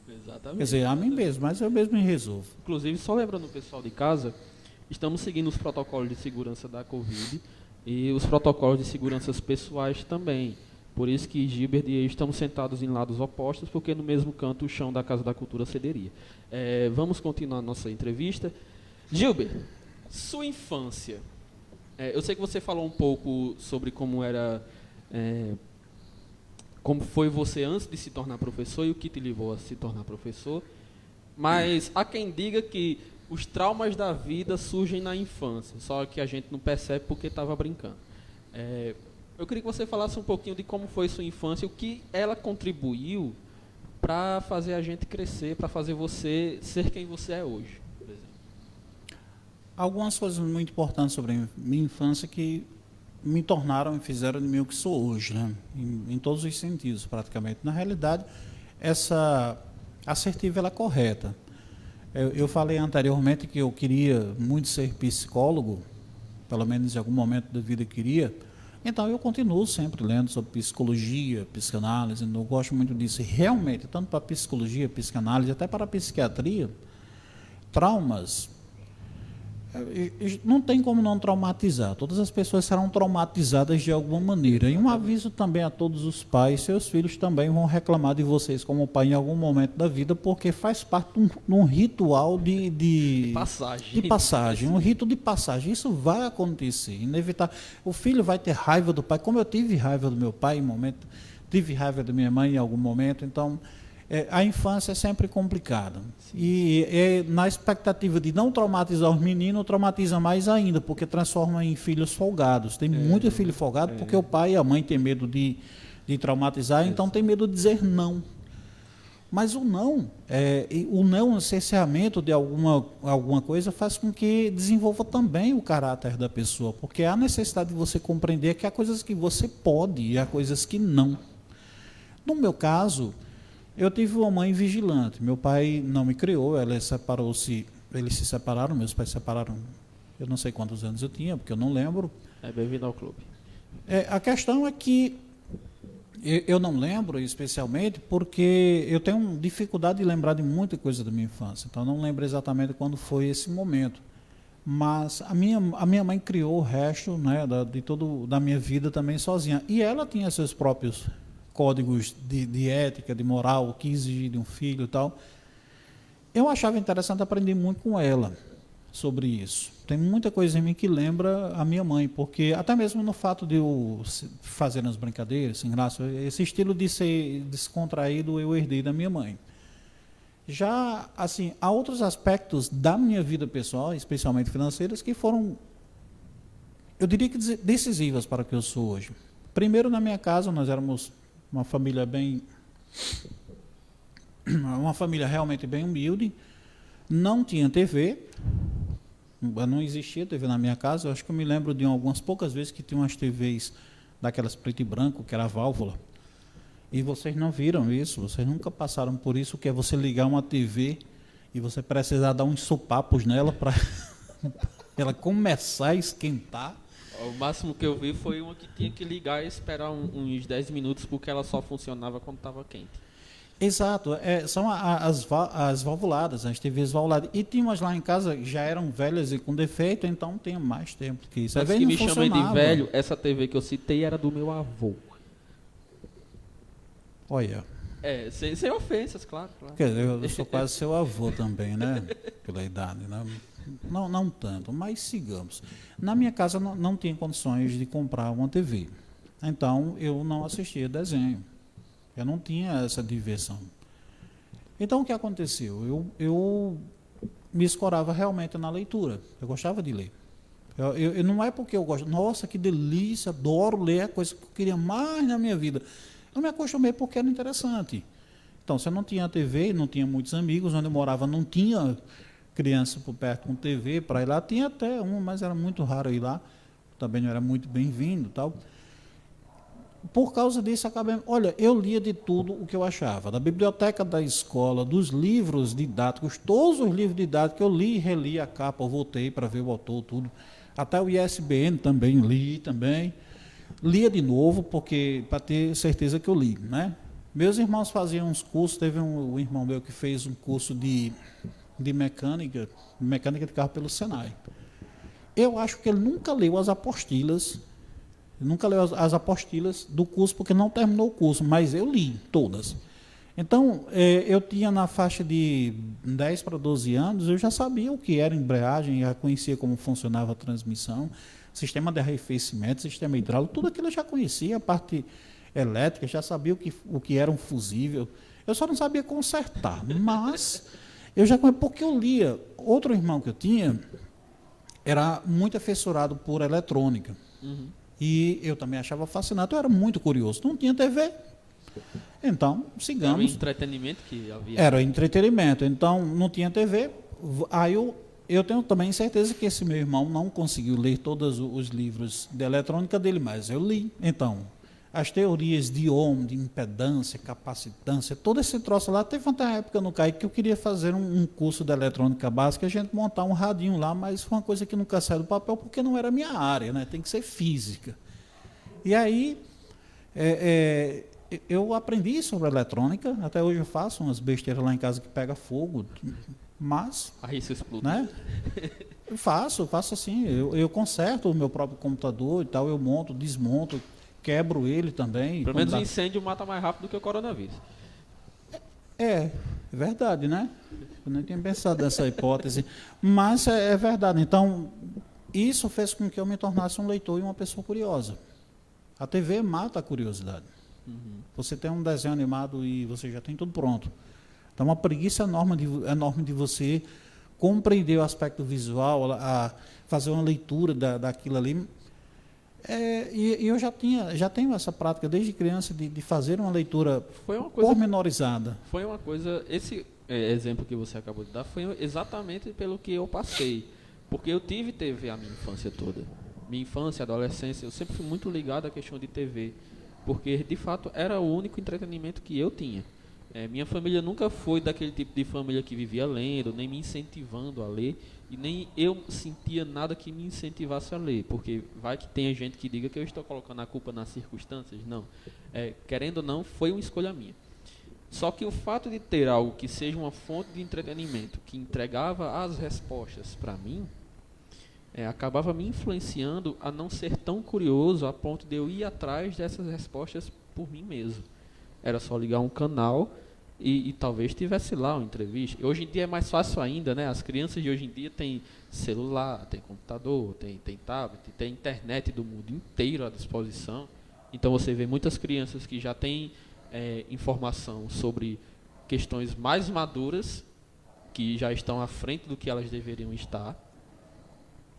Speaker 1: Exatamente.
Speaker 2: Quer dizer, a mim mesmo, mas eu mesmo me resolvo.
Speaker 1: Inclusive, só lembrando o pessoal de casa, estamos seguindo os protocolos de segurança da Covid e os protocolos de segurança pessoais também. Por isso que Gilbert e eu estamos sentados em lados opostos, porque no mesmo canto o chão da Casa da Cultura cederia. Vamos continuar a nossa entrevista. Gilbert, sua infância. Eu sei que você falou um pouco sobre como era... como foi você antes de se tornar professor e o que te levou a se tornar professor. Mas há quem diga que os traumas da vida surgem na infância, só que a gente não percebe porque estava brincando. Eu queria que você falasse um pouquinho de como foi sua infância, o que ela contribuiu para fazer a gente crescer, para fazer você ser quem você é hoje, por exemplo.
Speaker 2: Algumas coisas muito importantes sobre a minha infância que me tornaram e fizeram de mim o que sou hoje, né? Em todos os sentidos, praticamente. Na realidade, essa assertiva ela é correta. Eu falei anteriormente que eu queria muito ser psicólogo, pelo menos em algum momento da vida eu queria. Então, eu continuo sempre lendo sobre psicologia, psicanálise, eu gosto muito disso. E realmente, tanto para psicologia, psicanálise, até para a psiquiatria, traumas, não tem como não traumatizar. Todas as pessoas serão traumatizadas de alguma maneira. E um aviso também a todos os pais, seus filhos também vão reclamar de vocês como pai em algum momento da vida, porque faz parte de um ritual de passagem, um rito de passagem. Isso vai acontecer, inevitável. O filho vai ter raiva do pai, como eu tive raiva do meu pai em momento, tive raiva da minha mãe em algum momento, então... a infância é sempre complicada. E na expectativa de não traumatizar os meninos, traumatiza mais ainda, porque transforma em filhos folgados. Tem muito filho folgado porque o pai e a mãe têm medo de traumatizar, então tem medo de dizer não. Mas o não, o cerceamento de alguma coisa faz com que desenvolva também o caráter da pessoa, porque há necessidade de você compreender que há coisas que você pode e há coisas que não. No meu caso... eu tive uma mãe vigilante. Meu pai não me criou, eles se separaram, meus pais se separaram, eu não sei quantos anos eu tinha, porque eu não lembro.
Speaker 1: Bem-vindo ao clube.
Speaker 2: A questão é que eu não lembro especialmente porque eu tenho dificuldade de lembrar de muita coisa da minha infância, então eu não lembro exatamente quando foi esse momento. Mas a minha mãe criou o resto, né, da minha vida também sozinha. E ela tinha seus próprios códigos de ética, de moral, o que exigir de um filho e tal. Eu achava interessante aprender muito com ela sobre isso. Tem muita coisa em mim que lembra a minha mãe, porque até mesmo no fato de eu fazer as brincadeiras, sem graça, esse estilo de ser descontraído eu herdei da minha mãe. Já, assim, há outros aspectos da minha vida pessoal, especialmente financeiras, que foram, eu diria que decisivas para o que eu sou hoje. Primeiro, na minha casa, nós éramos uma família realmente bem humilde, não tinha TV, não existia TV na minha casa. Eu acho que eu me lembro de algumas poucas vezes que tinha umas TVs daquelas preto e branco, que era a válvula, e vocês não viram isso, vocês nunca passaram por isso, que é você ligar uma TV e você precisar dar uns sopapos nela para ela começar a esquentar.
Speaker 1: O máximo que eu vi foi uma que tinha que ligar e esperar uns 10 minutos, porque ela só funcionava quando estava quente.
Speaker 2: Exato, são as valvuladas, as TVs valvuladas. E tinha umas lá em casa que já eram velhas e com defeito, então tinha mais tempo que isso.
Speaker 1: Mas que me chamem de velho, essa TV que eu citei era do meu avô.
Speaker 2: Olha.
Speaker 1: Sem ofensas, claro.
Speaker 2: Quer dizer, eu sou quase seu avô também, né? Pela idade, né? Não tanto, mas sigamos. Na minha casa não tinha condições de comprar uma TV. Então, eu não assistia desenho. Eu não tinha essa diversão. Então, o que aconteceu? Eu me escorava realmente na leitura. Eu gostava de ler. Não é porque eu gosto. Nossa, que delícia, adoro ler, é a coisa que eu queria mais na minha vida. Eu me acostumei porque era interessante. Então, se eu não tinha TV, não tinha muitos amigos, onde eu morava não tinha criança por perto com TV para ir lá, tinha até uma, mas era muito raro ir lá, também não era muito bem-vindo, tal. Por causa disso, acabei, olha, eu lia de tudo o que eu achava, da biblioteca da escola, dos livros didáticos, todos os livros didáticos eu li e reli a capa, eu voltei para ver o autor, tudo, até o ISBN também li, lia de novo, porque para ter certeza que eu li, né? Meus irmãos faziam uns cursos, teve um irmão meu que fez um curso de mecânica de carro pelo Senai. Eu acho que ele nunca leu as apostilas, do curso, porque não terminou o curso, mas eu li todas. Então, eu tinha na faixa de 10 para 12 anos, eu já sabia o que era embreagem, já conhecia como funcionava a transmissão, sistema de arrefecimento, sistema hidráulico, tudo aquilo eu já conhecia, a parte elétrica, já sabia o que era um fusível. Eu só não sabia consertar, mas eu já conhecia, porque eu lia. Outro irmão que eu tinha era muito afeiçoado por eletrônica.
Speaker 1: Uhum.
Speaker 2: E eu também achava fascinante, eu era muito curioso. Não tinha TV, então sigamos.
Speaker 1: Era o entretenimento que havia.
Speaker 2: Era entretenimento, então não tinha TV. Aí eu tenho também certeza que esse meu irmão não conseguiu ler todos os livros de eletrônica dele, mas eu li. Então, as teorias de Ohm, de impedância, capacitância, todo esse troço lá. Teve uma época no CAIC que eu queria fazer um curso de eletrônica básica, a gente montar um radinho lá, mas foi uma coisa que nunca saiu do papel, porque não era minha área, né? Tem que ser física. E aí, eu aprendi sobre eletrônica, até hoje eu faço umas besteiras lá em casa que pega fogo, mas...
Speaker 1: Arrisca explodir.
Speaker 2: Né? Eu faço assim, eu conserto o meu próprio computador e tal, eu monto, desmonto, quebro ele também.
Speaker 1: Pelo menos o incêndio mata mais rápido do que o coronavírus.
Speaker 2: É verdade, né? Eu nem tinha pensado nessa hipótese, mas é verdade. Então, isso fez com que eu me tornasse um leitor e uma pessoa curiosa. A TV mata a curiosidade.
Speaker 1: Uhum.
Speaker 2: Você tem um desenho animado e você já tem tudo pronto. Então, uma preguiça enorme de você compreender o aspecto visual, a fazer uma leitura daquilo ali. E eu já tenho essa prática desde criança de fazer uma leitura pormenorizada.
Speaker 1: Foi uma coisa, esse exemplo que você acabou de dar foi exatamente pelo que eu passei. Porque eu tive TV a minha infância toda. Minha infância, adolescência, eu sempre fui muito ligado à questão de TV. Porque, de fato, era o único entretenimento que eu tinha. Minha família nunca foi daquele tipo de família que vivia lendo, nem me incentivando a ler, e nem eu sentia nada que me incentivasse a ler, porque vai que tem gente que diga que eu estou colocando a culpa nas circunstâncias. Não. Querendo ou não, foi uma escolha minha. Só que o fato de ter algo que seja uma fonte de entretenimento, que entregava as respostas para mim, acabava me influenciando a não ser tão curioso a ponto de eu ir atrás dessas respostas por mim mesmo. Era só ligar um canal e talvez tivesse lá uma entrevista. Hoje em dia é mais fácil ainda, né? As crianças de hoje em dia têm celular, têm computador, têm tablet, têm internet do mundo inteiro à disposição. Então você vê muitas crianças que já têm informação sobre questões mais maduras, que já estão à frente do que elas deveriam estar.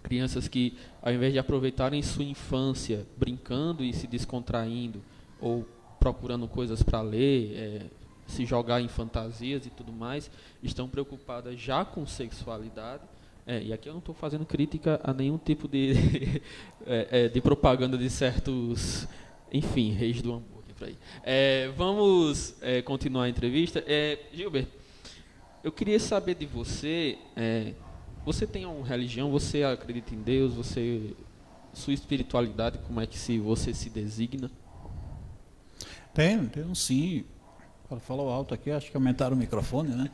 Speaker 1: Crianças que, ao invés de aproveitarem sua infância brincando e se descontraindo, ou procurando coisas para ler, se jogar em fantasias e tudo mais, estão preocupadas já com sexualidade. E aqui eu não estou fazendo crítica a nenhum tipo de propaganda de certos, enfim, reis do hambúrguer por aí. Vamos continuar a entrevista. Gilbert, eu queria saber de você, você tem uma religião, você acredita em Deus, sua espiritualidade, como é que você se designa?
Speaker 2: Tenho sim. Falou alto aqui, acho que aumentaram o microfone, né?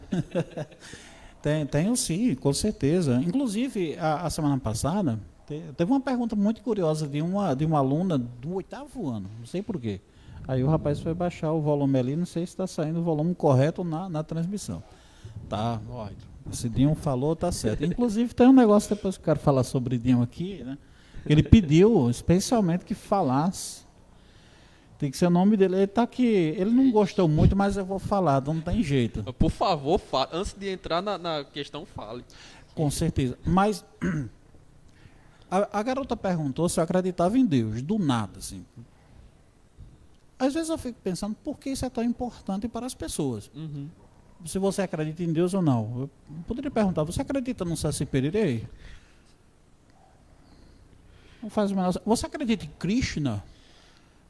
Speaker 2: Tenho sim, com certeza. Inclusive, a semana passada, teve uma pergunta muito curiosa de uma aluna do 8º ano, não sei porquê. Aí o rapaz foi baixar o volume ali, não sei se está saindo o volume correto na transmissão. Tá, ó, se Dinho falou, tá certo. Inclusive, tem um negócio, depois que eu quero falar sobre Dinho aqui, né? Ele pediu especialmente que falasse. Tem que ser o nome dele. Ele tá aqui. Ele não gostou muito, mas eu vou falar, não tem jeito.
Speaker 1: Por favor, antes de entrar na questão, fale.
Speaker 2: Com certeza. Mas a garota perguntou se eu acreditava em Deus, do nada, assim. Às vezes eu fico pensando por que isso é tão importante para as pessoas.
Speaker 1: Uhum.
Speaker 2: Se você acredita em Deus ou não. Eu poderia perguntar, você acredita no Saci Pererê? Não faz o menor sentido. Você acredita em Krishna?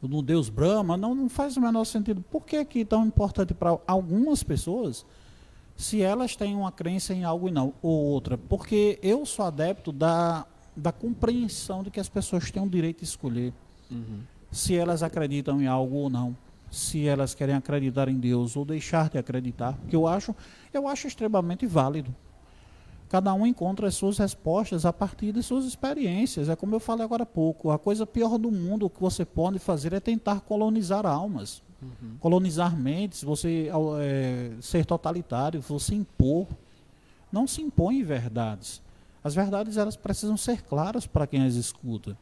Speaker 2: No Deus Brahma? Não faz o menor sentido. Por que é tão importante para algumas pessoas se elas têm uma crença em algo ou outra? Porque eu sou adepto da compreensão de que as pessoas têm o direito de escolher se elas acreditam em algo ou não. Se elas querem acreditar em Deus ou deixar de acreditar. Porque eu acho extremamente válido. Cada um encontra as suas respostas a partir de suas experiências. É como eu falei agora há pouco. A coisa pior do mundo que você pode fazer é tentar colonizar almas. Colonizar mentes, você ser totalitário, você impor. Não se impõe verdades. As verdades elas precisam ser claras para quem as escuta.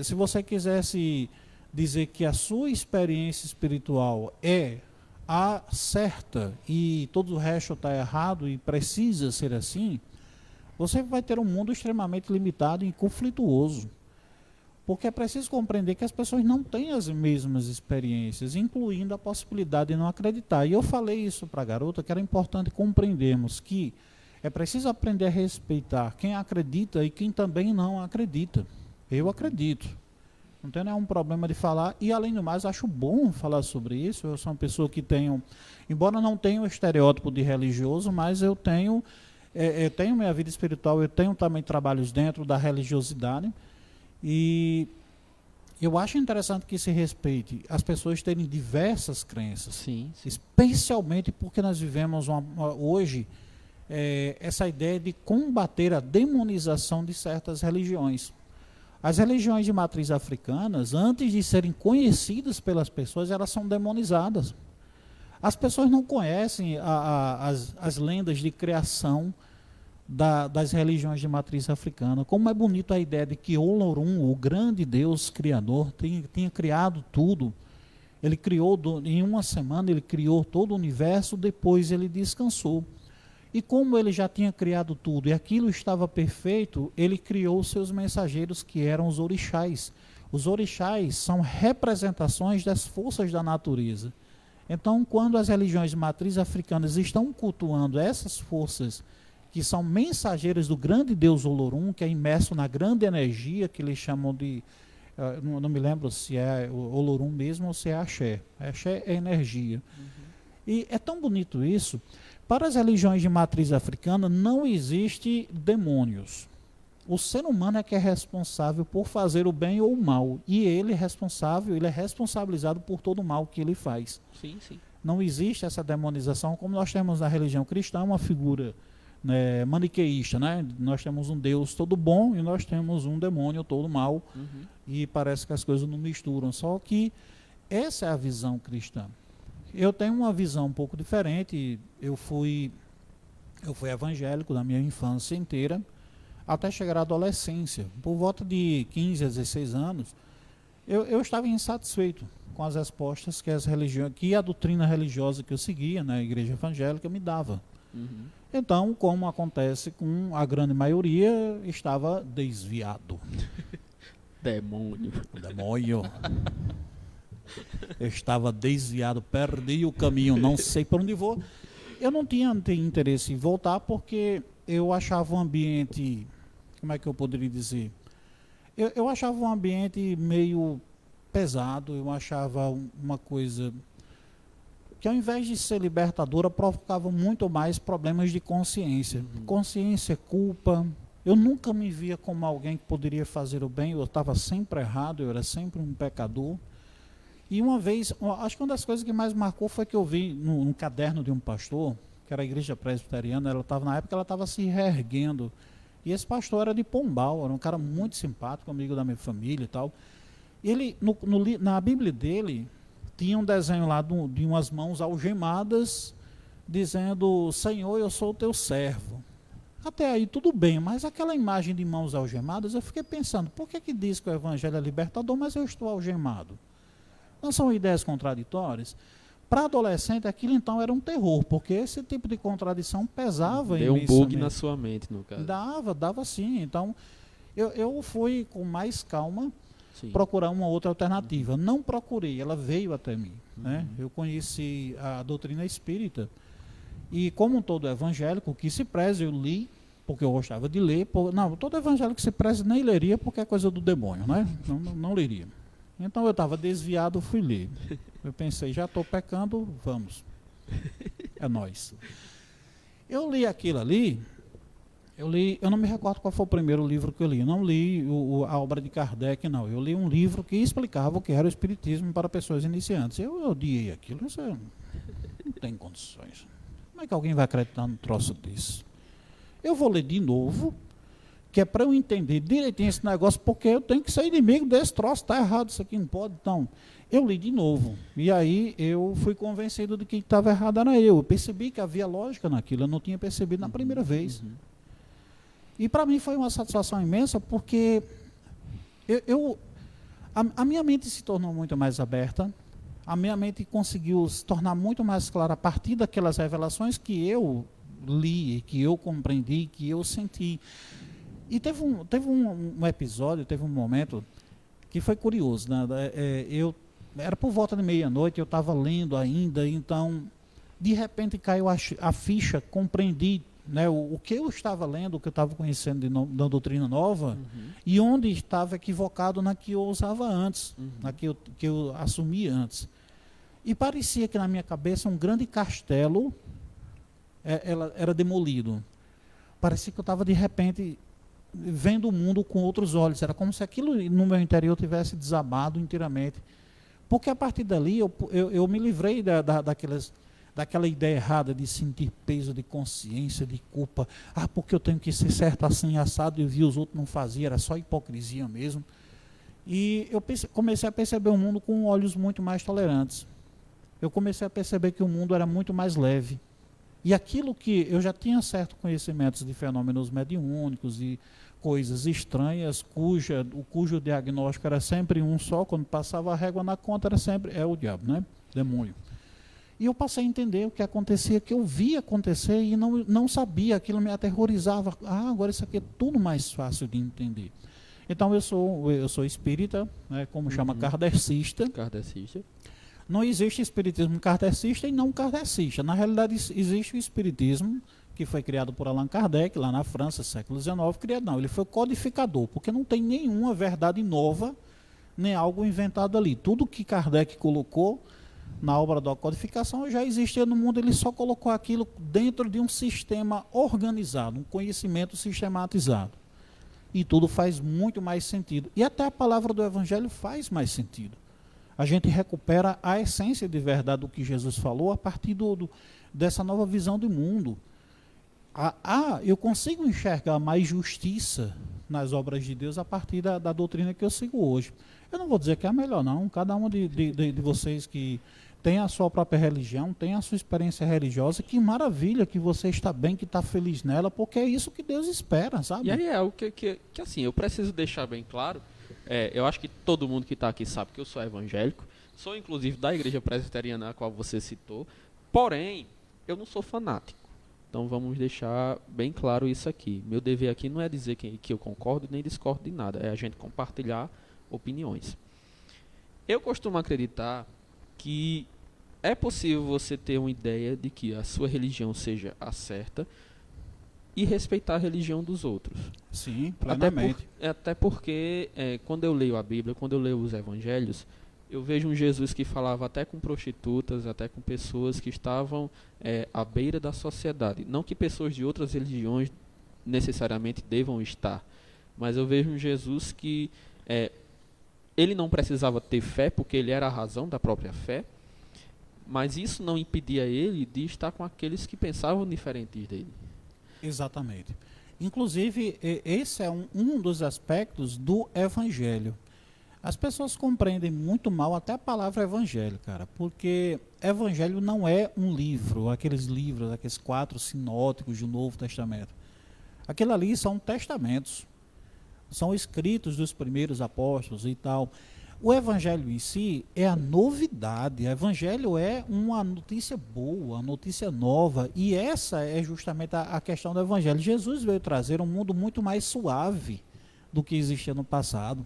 Speaker 2: Se você quisesse dizer que a sua experiência espiritual é a certa e todo o resto está errado e precisa ser assim, você vai ter um mundo extremamente limitado e conflituoso. Porque é preciso compreender que as pessoas não têm as mesmas experiências, incluindo a possibilidade de não acreditar. E eu falei isso para a garota, que era importante compreendermos que é preciso aprender a respeitar quem acredita e quem também não acredita. Eu acredito. Não tenho nenhum problema de falar. E, além do mais, acho bom falar sobre isso. Eu sou uma pessoa que tenho, embora não tenha o estereótipo de religioso, mas eu tenho minha vida espiritual, eu tenho também trabalhos dentro da religiosidade. E eu acho interessante que se respeite as pessoas terem diversas crenças.
Speaker 1: Sim.
Speaker 2: Especialmente porque nós vivemos hoje essa ideia de combater a demonização de certas religiões. As religiões de matriz africanas, antes de serem conhecidas pelas pessoas, elas são demonizadas. As pessoas não conhecem as lendas de criação das religiões de matriz africana. Como é bonito a ideia de que Olorum, o grande Deus criador, tinha criado tudo. Ele criou, em uma semana, ele criou todo o universo, depois ele descansou. E como ele já tinha criado tudo e aquilo estava perfeito, ele criou seus mensageiros, que eram os orixás. Os orixás são representações das forças da natureza. Então, quando as religiões de matriz africanas estão cultuando essas forças, que são mensageiros do grande Deus Olorum, que é imerso na grande energia, que eles chamam de... não me lembro se é o Olorum mesmo ou se é Axé. Axé é energia. E é tão bonito isso. Para as religiões de matriz africana, não existe demônios. O ser humano é que é responsável por fazer o bem ou o mal. E ele é responsabilizado por todo o mal que ele faz.
Speaker 1: Sim, sim.
Speaker 2: Não existe essa demonização, como nós temos na religião cristã, uma figura maniqueísta, né? Nós temos um Deus todo bom e nós temos um demônio todo mal. E parece que as coisas não misturam. Só que essa é a visão cristã. Eu tenho uma visão um pouco diferente. Eu fui evangélico da minha infância inteira, até chegar à adolescência. Por volta de 15 a 16 anos, eu estava insatisfeito com as respostas que a doutrina religiosa que eu seguia na igreja evangélica me dava. Então, como acontece com a grande maioria, estava desviado.
Speaker 1: Demônio.
Speaker 2: Eu estava desviado, perdi o caminho, não sei para onde vou. Eu não tinha interesse em voltar porque eu achava um ambiente, como é que eu poderia dizer? Eu achava um ambiente meio pesado, eu achava uma coisa que, ao invés de ser libertadora, provocava muito mais problemas de consciência. Consciência, culpa. Eu nunca me via como alguém que poderia fazer o bem, eu estava sempre errado, eu era sempre um pecador. E uma vez, acho que uma das coisas que mais marcou foi que eu vi num caderno de um pastor, que era a igreja presbiteriana, na época ela estava se reerguendo. E esse pastor era de Pombal, era um cara muito simpático, amigo da minha família e tal. Ele, na Bíblia dele, tinha um desenho lá de umas mãos algemadas, dizendo: Senhor, eu sou o teu servo. Até aí tudo bem, mas aquela imagem de mãos algemadas, eu fiquei pensando, por que diz que o evangelho é libertador, mas eu estou algemado? Não são ideias contraditórias? Para adolescente, aquilo então era um terror, porque esse tipo de contradição pesava
Speaker 1: Deu um bug na sua mente, no caso.
Speaker 2: Dava sim. Então, eu fui com mais calma
Speaker 1: Sim.
Speaker 2: procurar uma outra alternativa. Não procurei, ela veio até mim. Né? Eu conheci a doutrina espírita e, como todo evangélico que se preze, eu li, porque eu gostava de ler. Não, todo evangélico que se preze nem leria, porque é coisa do demônio, né? Não leria. Então eu estava desviado, fui ler. Eu pensei, já estou pecando, vamos. É nóis. Eu li aquilo ali, eu não me recordo qual foi o primeiro livro que eu li. Eu não li a obra de Kardec, não. Eu li um livro que explicava o que era o espiritismo para pessoas iniciantes. Eu odiei aquilo, isso não tem condições. Como é que alguém vai acreditar num troço desse? Eu vou ler de novo, que é para eu entender direitinho esse negócio, porque eu tenho que ser inimigo desse troço, está errado, isso aqui não pode. Então, eu li de novo, e aí eu fui convencido de que estava errado era eu. Eu percebi que havia lógica naquilo, eu não tinha percebido na primeira vez. E para mim foi uma satisfação imensa, porque a minha mente se tornou muito mais aberta, a minha mente conseguiu se tornar muito mais clara a partir daquelas revelações que eu li, que eu compreendi, que eu senti. E teve um episódio, teve um momento que foi curioso, né? Eu era por volta de meia-noite, eu estava lendo ainda, então de repente caiu a ficha, compreendi, né, o que eu estava lendo, o que eu estava conhecendo da doutrina nova, e onde estava equivocado na que eu usava antes, na que eu assumia antes. E parecia que na minha cabeça um grande castelo ela era demolido. Parecia que eu estava de repente vendo o mundo com outros olhos. Era como se aquilo no meu interior tivesse desabado inteiramente. Porque a partir dali eu me livrei daquela ideia errada de sentir peso de consciência, de culpa. Porque eu tenho que ser certo assim, assado, e eu vi os outros não faziam, era só hipocrisia mesmo. E eu comecei a perceber o mundo com olhos muito mais tolerantes. Eu comecei a perceber que o mundo era muito mais leve. E aquilo que eu já tinha certo conhecimentos de fenômenos mediúnicos e coisas estranhas, cujo diagnóstico era sempre um só, quando passava a régua na conta era sempre, o diabo, né? Demônio. E eu passei a entender o que acontecia, que eu via acontecer e não sabia, aquilo me aterrorizava. Agora isso aqui é tudo mais fácil de entender. Então eu sou espírita, né, como chama, kardecista.
Speaker 1: Kardecista.
Speaker 2: Não existe espiritismo kardecista e não kardecista. Na realidade, existe o espiritismo que foi criado por Allan Kardec, lá na França, século XIX. Ele foi codificador, porque não tem nenhuma verdade nova, nem algo inventado ali. Tudo que Kardec colocou na obra da codificação já existia no mundo, ele só colocou aquilo dentro de um sistema organizado, um conhecimento sistematizado. E tudo faz muito mais sentido. E até a palavra do Evangelho faz mais sentido. A gente recupera a essência de verdade do que Jesus falou a partir dessa nova visão do mundo. Eu consigo enxergar mais justiça nas obras de Deus a partir da doutrina que eu sigo hoje. Eu não vou dizer que é a melhor, não. Cada um de vocês que tem a sua própria religião, tem a sua experiência religiosa, que maravilha que você está bem, que está feliz nela, porque é isso que Deus espera, sabe?
Speaker 1: E aí é o que assim, eu preciso deixar bem claro. Eu acho que todo mundo que está aqui sabe que eu sou evangélico, sou inclusive da igreja presbiteriana a qual você citou, porém, eu não sou fanático. Então vamos deixar bem claro isso aqui. Meu dever aqui não é dizer que eu concordo nem discordo de nada, é a gente compartilhar opiniões. Eu costumo acreditar que é possível você ter uma ideia de que a sua religião seja a certa e respeitar a religião dos outros.
Speaker 2: Sim, plenamente.
Speaker 1: Até porque, quando eu leio a Bíblia, quando eu leio os Evangelhos, eu vejo um Jesus que falava até com prostitutas, até com pessoas que estavam à beira da sociedade. Não que pessoas de outras religiões necessariamente devam estar, mas eu vejo um Jesus que ele não precisava ter fé, porque ele era a razão da própria fé, mas isso não impedia ele de estar com aqueles que pensavam diferentes dele.
Speaker 2: Exatamente. Inclusive, esse é um dos aspectos do evangelho. As pessoas compreendem muito mal até a palavra evangelho, cara, porque evangelho não é um livro, aqueles 4 sinóticos do Novo Testamento. Aquilo ali são testamentos, são escritos dos primeiros apóstolos e tal. O evangelho em si é a novidade. O evangelho é uma notícia boa, uma notícia nova. E essa é justamente a questão do evangelho. Jesus veio trazer um mundo muito mais suave do que existia no passado.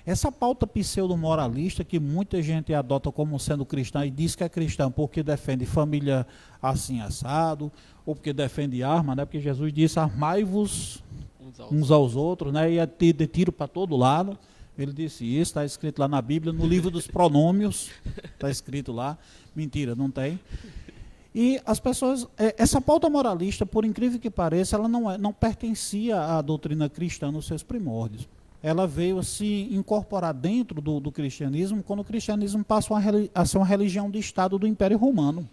Speaker 2: Essa pauta pseudo-moralista que muita gente adota como sendo cristã e diz que é cristã porque defende família assim assado, ou porque defende arma, né? Porque Jesus disse: armai-vos uns aos outros, né? E de tiro para todo lado. Ele disse isso, está escrito lá na Bíblia, no livro dos pronômios, está escrito lá. Mentira, não tem. E as pessoas, essa pauta moralista, por incrível que pareça, ela não pertencia à doutrina cristã nos seus primórdios. Ela veio a se incorporar dentro do cristianismo quando o cristianismo passou a ser uma religião de Estado do Império Romano.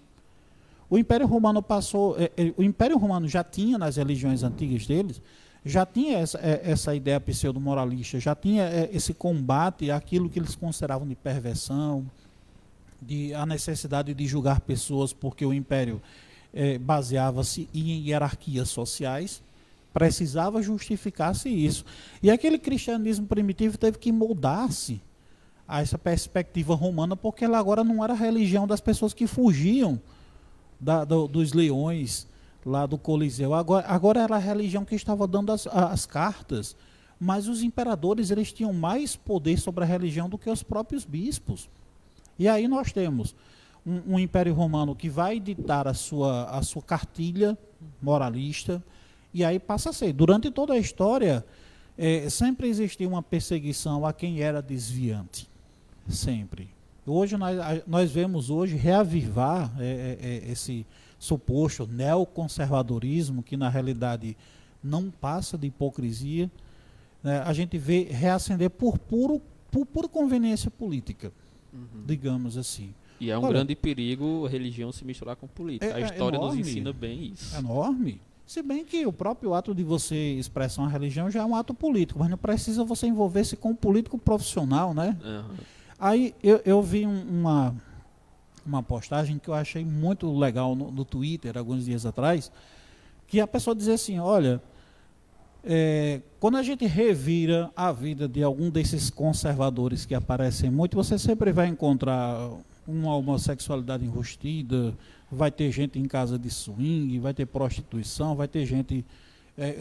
Speaker 2: O Império Romano já tinha nas religiões antigas deles, já tinha essa ideia pseudo-moralista, já tinha esse combate àquilo que eles consideravam de perversão, a necessidade de julgar pessoas, porque o Império baseava-se em hierarquias sociais, precisava justificar-se isso. E aquele cristianismo primitivo teve que moldar-se a essa perspectiva romana, porque ela agora não era a religião das pessoas que fugiam dos leões, lá do Coliseu. Agora era a religião que estava dando as cartas Mas os imperadores, eles tinham mais poder sobre a religião do que os próprios bispos. E aí nós temos um Império Romano que vai ditar a sua cartilha moralista, e aí passa a ser. Durante toda a história, sempre existiu uma perseguição a quem era desviante. Sempre. Hoje nós vemos hoje reavivar esse suposto neoconservadorismo, que na realidade não passa de hipocrisia. A gente vê reacender por pura conveniência política, digamos assim.
Speaker 1: E é um grande perigo a religião se misturar com política. A história
Speaker 2: enorme,
Speaker 1: nos ensina bem isso.
Speaker 2: É enorme. Se bem que o próprio ato de você expressar uma religião já é um ato político, mas não precisa você envolver-se com um político profissional, né?
Speaker 1: Uhum.
Speaker 2: Aí eu vi uma postagem que eu achei muito legal no Twitter, alguns dias atrás, que a pessoa dizia assim, olha, quando a gente revira a vida de algum desses conservadores que aparecem muito, você sempre vai encontrar uma homossexualidade enrustida, vai ter gente em casa de swing, vai ter prostituição, vai ter gente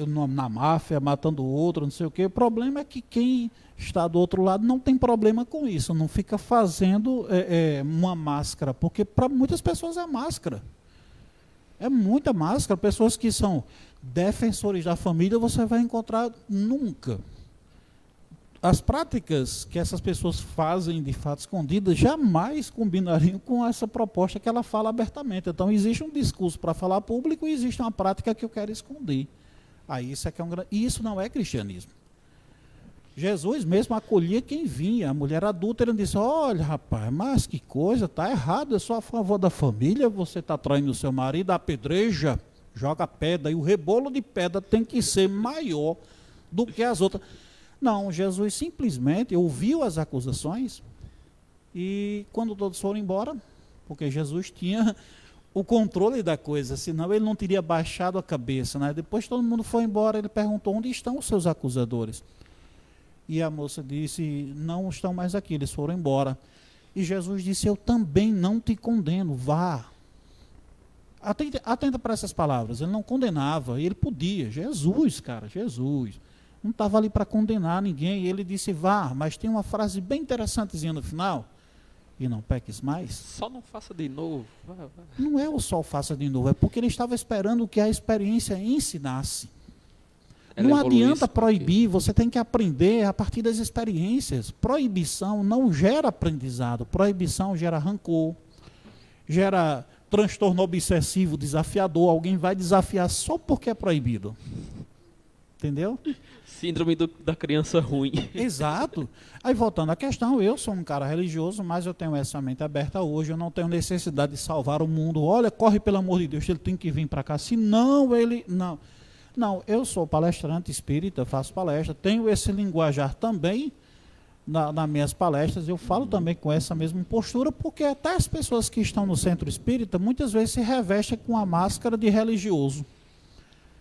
Speaker 2: na máfia matando o outro, não sei o quê. O problema é que quem está do outro lado não tem problema com isso, não fica fazendo uma máscara, porque para muitas pessoas é máscara. É muita máscara. Pessoas que são defensores da família, você vai encontrar nunca. As práticas que essas pessoas fazem de fato escondidas jamais combinariam com essa proposta que ela fala abertamente. Então existe um discurso para falar público e existe uma prática que eu quero esconder. Aí isso é que é e isso não é cristianismo. Jesus mesmo acolhia quem vinha. A mulher adúltera disse, olha rapaz, mas que coisa, está errado, eu sou a favor da família, você está traindo o seu marido, apedreja, joga pedra, e o rebolo de pedra tem que ser maior do que as outras. Não, Jesus simplesmente ouviu as acusações e quando todos foram embora, porque Jesus tinha o controle da coisa, senão ele não teria baixado a cabeça, né? Depois todo mundo foi embora, ele perguntou, onde estão os seus acusadores? E a moça disse, não estão mais aqui, eles foram embora. E Jesus disse, eu também não te condeno, vá. Atenta para essas palavras, ele não condenava, ele podia, Jesus, cara, Jesus. Não estava ali para condenar ninguém, e ele disse, vá, mas tem uma frase bem interessantezinha no final, e não peques mais.
Speaker 1: Só não faça de novo. Vai.
Speaker 2: Não é o só faça de novo, é porque ele estava esperando que a experiência ensinasse. Não adianta proibir, você tem que aprender a partir das experiências. Proibição não gera aprendizado, proibição gera rancor, gera transtorno obsessivo, desafiador, alguém vai desafiar só porque é proibido. Entendeu?
Speaker 1: Síndrome da criança ruim.
Speaker 2: Exato. Aí voltando à questão, eu sou um cara religioso, mas eu tenho essa mente aberta hoje, eu não tenho necessidade de salvar o mundo. Olha, corre pelo amor de Deus, ele tem que vir para cá. Se não, ele... Não, eu sou palestrante espírita, faço palestra, tenho esse linguajar também nas minhas palestras, eu falo também com essa mesma postura, porque até as pessoas que estão no centro espírita, muitas vezes se revestem com a máscara de religioso.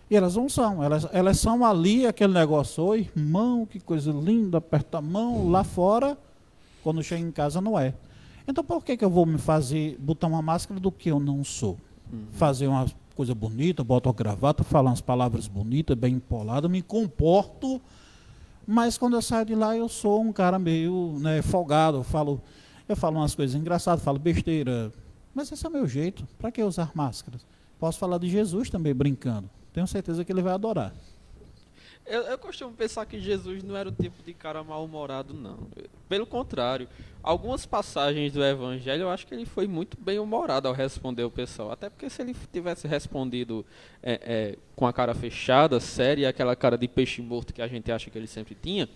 Speaker 2: E elas não são, elas são ali aquele negócio, oi, irmão, que coisa linda, aperta a mão, lá fora, quando chega em casa não é. Então por que eu vou botar uma máscara do que eu não sou? Fazer uma coisa bonita, boto a gravata, falar umas palavras bonitas, bem empolado, me comporto, mas quando eu saio de lá eu sou um cara meio folgado, eu falo umas coisas engraçadas, falo besteira, mas esse é o meu jeito, para que usar máscaras? Posso falar de Jesus também brincando, tenho certeza que ele vai adorar.
Speaker 1: Eu costumo pensar que Jesus não era o tipo de cara mal-humorado, não. Pelo contrário, algumas passagens do Evangelho, eu acho que ele foi muito bem-humorado ao responder o pessoal. Até porque se ele tivesse respondido com a cara fechada, séria, aquela cara de peixe morto que a gente acha que ele sempre tinha,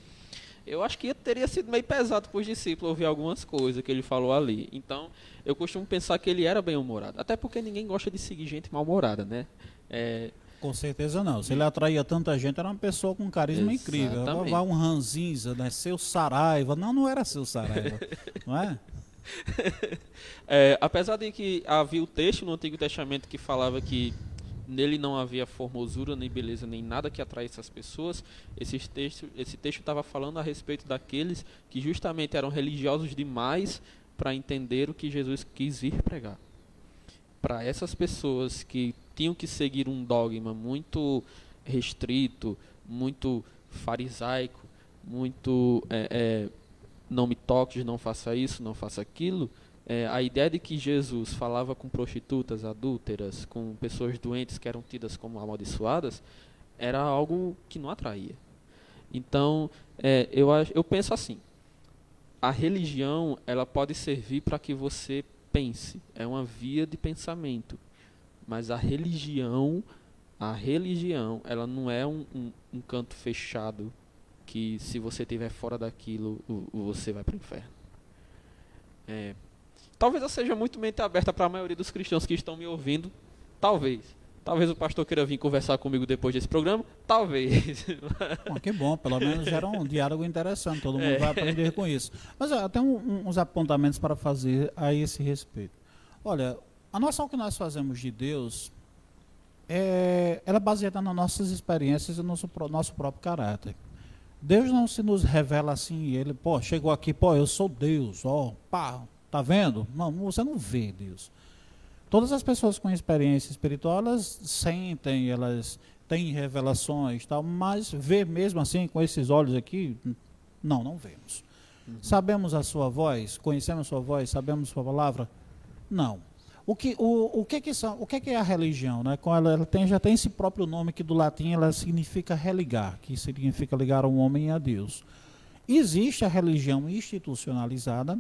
Speaker 1: eu acho que teria sido meio pesado para os discípulos ouvir algumas coisas que ele falou ali. Então, eu costumo pensar que ele era bem-humorado. Até porque ninguém gosta de seguir gente mal-humorada, né?
Speaker 2: Com certeza não. Se ele atraía tanta gente, era uma pessoa com carisma incrível. Vai um ranzinza, né? Seu Saraiva. Não era seu Saraiva, não é?
Speaker 1: Apesar de que havia o texto no Antigo Testamento que falava que nele não havia formosura, nem beleza, nem nada que atraísse as pessoas, esse texto estava falando a respeito daqueles que justamente eram religiosos demais para entender o que Jesus quis vir pregar. Para essas pessoas que tinham que seguir um dogma muito restrito, muito farisaico, muito não me toques, não faça isso, não faça aquilo, a ideia de que Jesus falava com prostitutas, adúlteras, com pessoas doentes que eram tidas como amaldiçoadas, era algo que não atraía. Então, eu penso assim, a religião ela pode servir para que você pense, é uma via de pensamento, mas a religião ela não é um canto fechado que se você estiver fora daquilo, você vai para o inferno. Talvez eu seja muito mente aberta para a maioria dos cristãos que estão me ouvindo. Talvez o pastor queira vir conversar comigo depois desse programa. Talvez.
Speaker 2: Bom, que bom, pelo menos gera um diálogo interessante, todo mundo vai aprender com isso. Mas tem uns apontamentos para fazer a esse respeito. Olha, a noção que nós fazemos de Deus, ela é baseada nas nossas experiências e no nosso próprio caráter. Deus não se nos revela assim, ele, chegou aqui, eu sou Deus, tá vendo? Não, você não vê Deus. Todas as pessoas com experiência espiritual, elas sentem, elas têm revelações, tal, mas ver mesmo assim, com esses olhos aqui, não vemos. Sabemos a sua voz, conhecemos a sua voz, sabemos a sua palavra? Não. O que é a religião? Né? Ela já tem esse próprio nome que do latim ela significa religar, que significa ligar um homem a Deus. Existe a religião institucionalizada,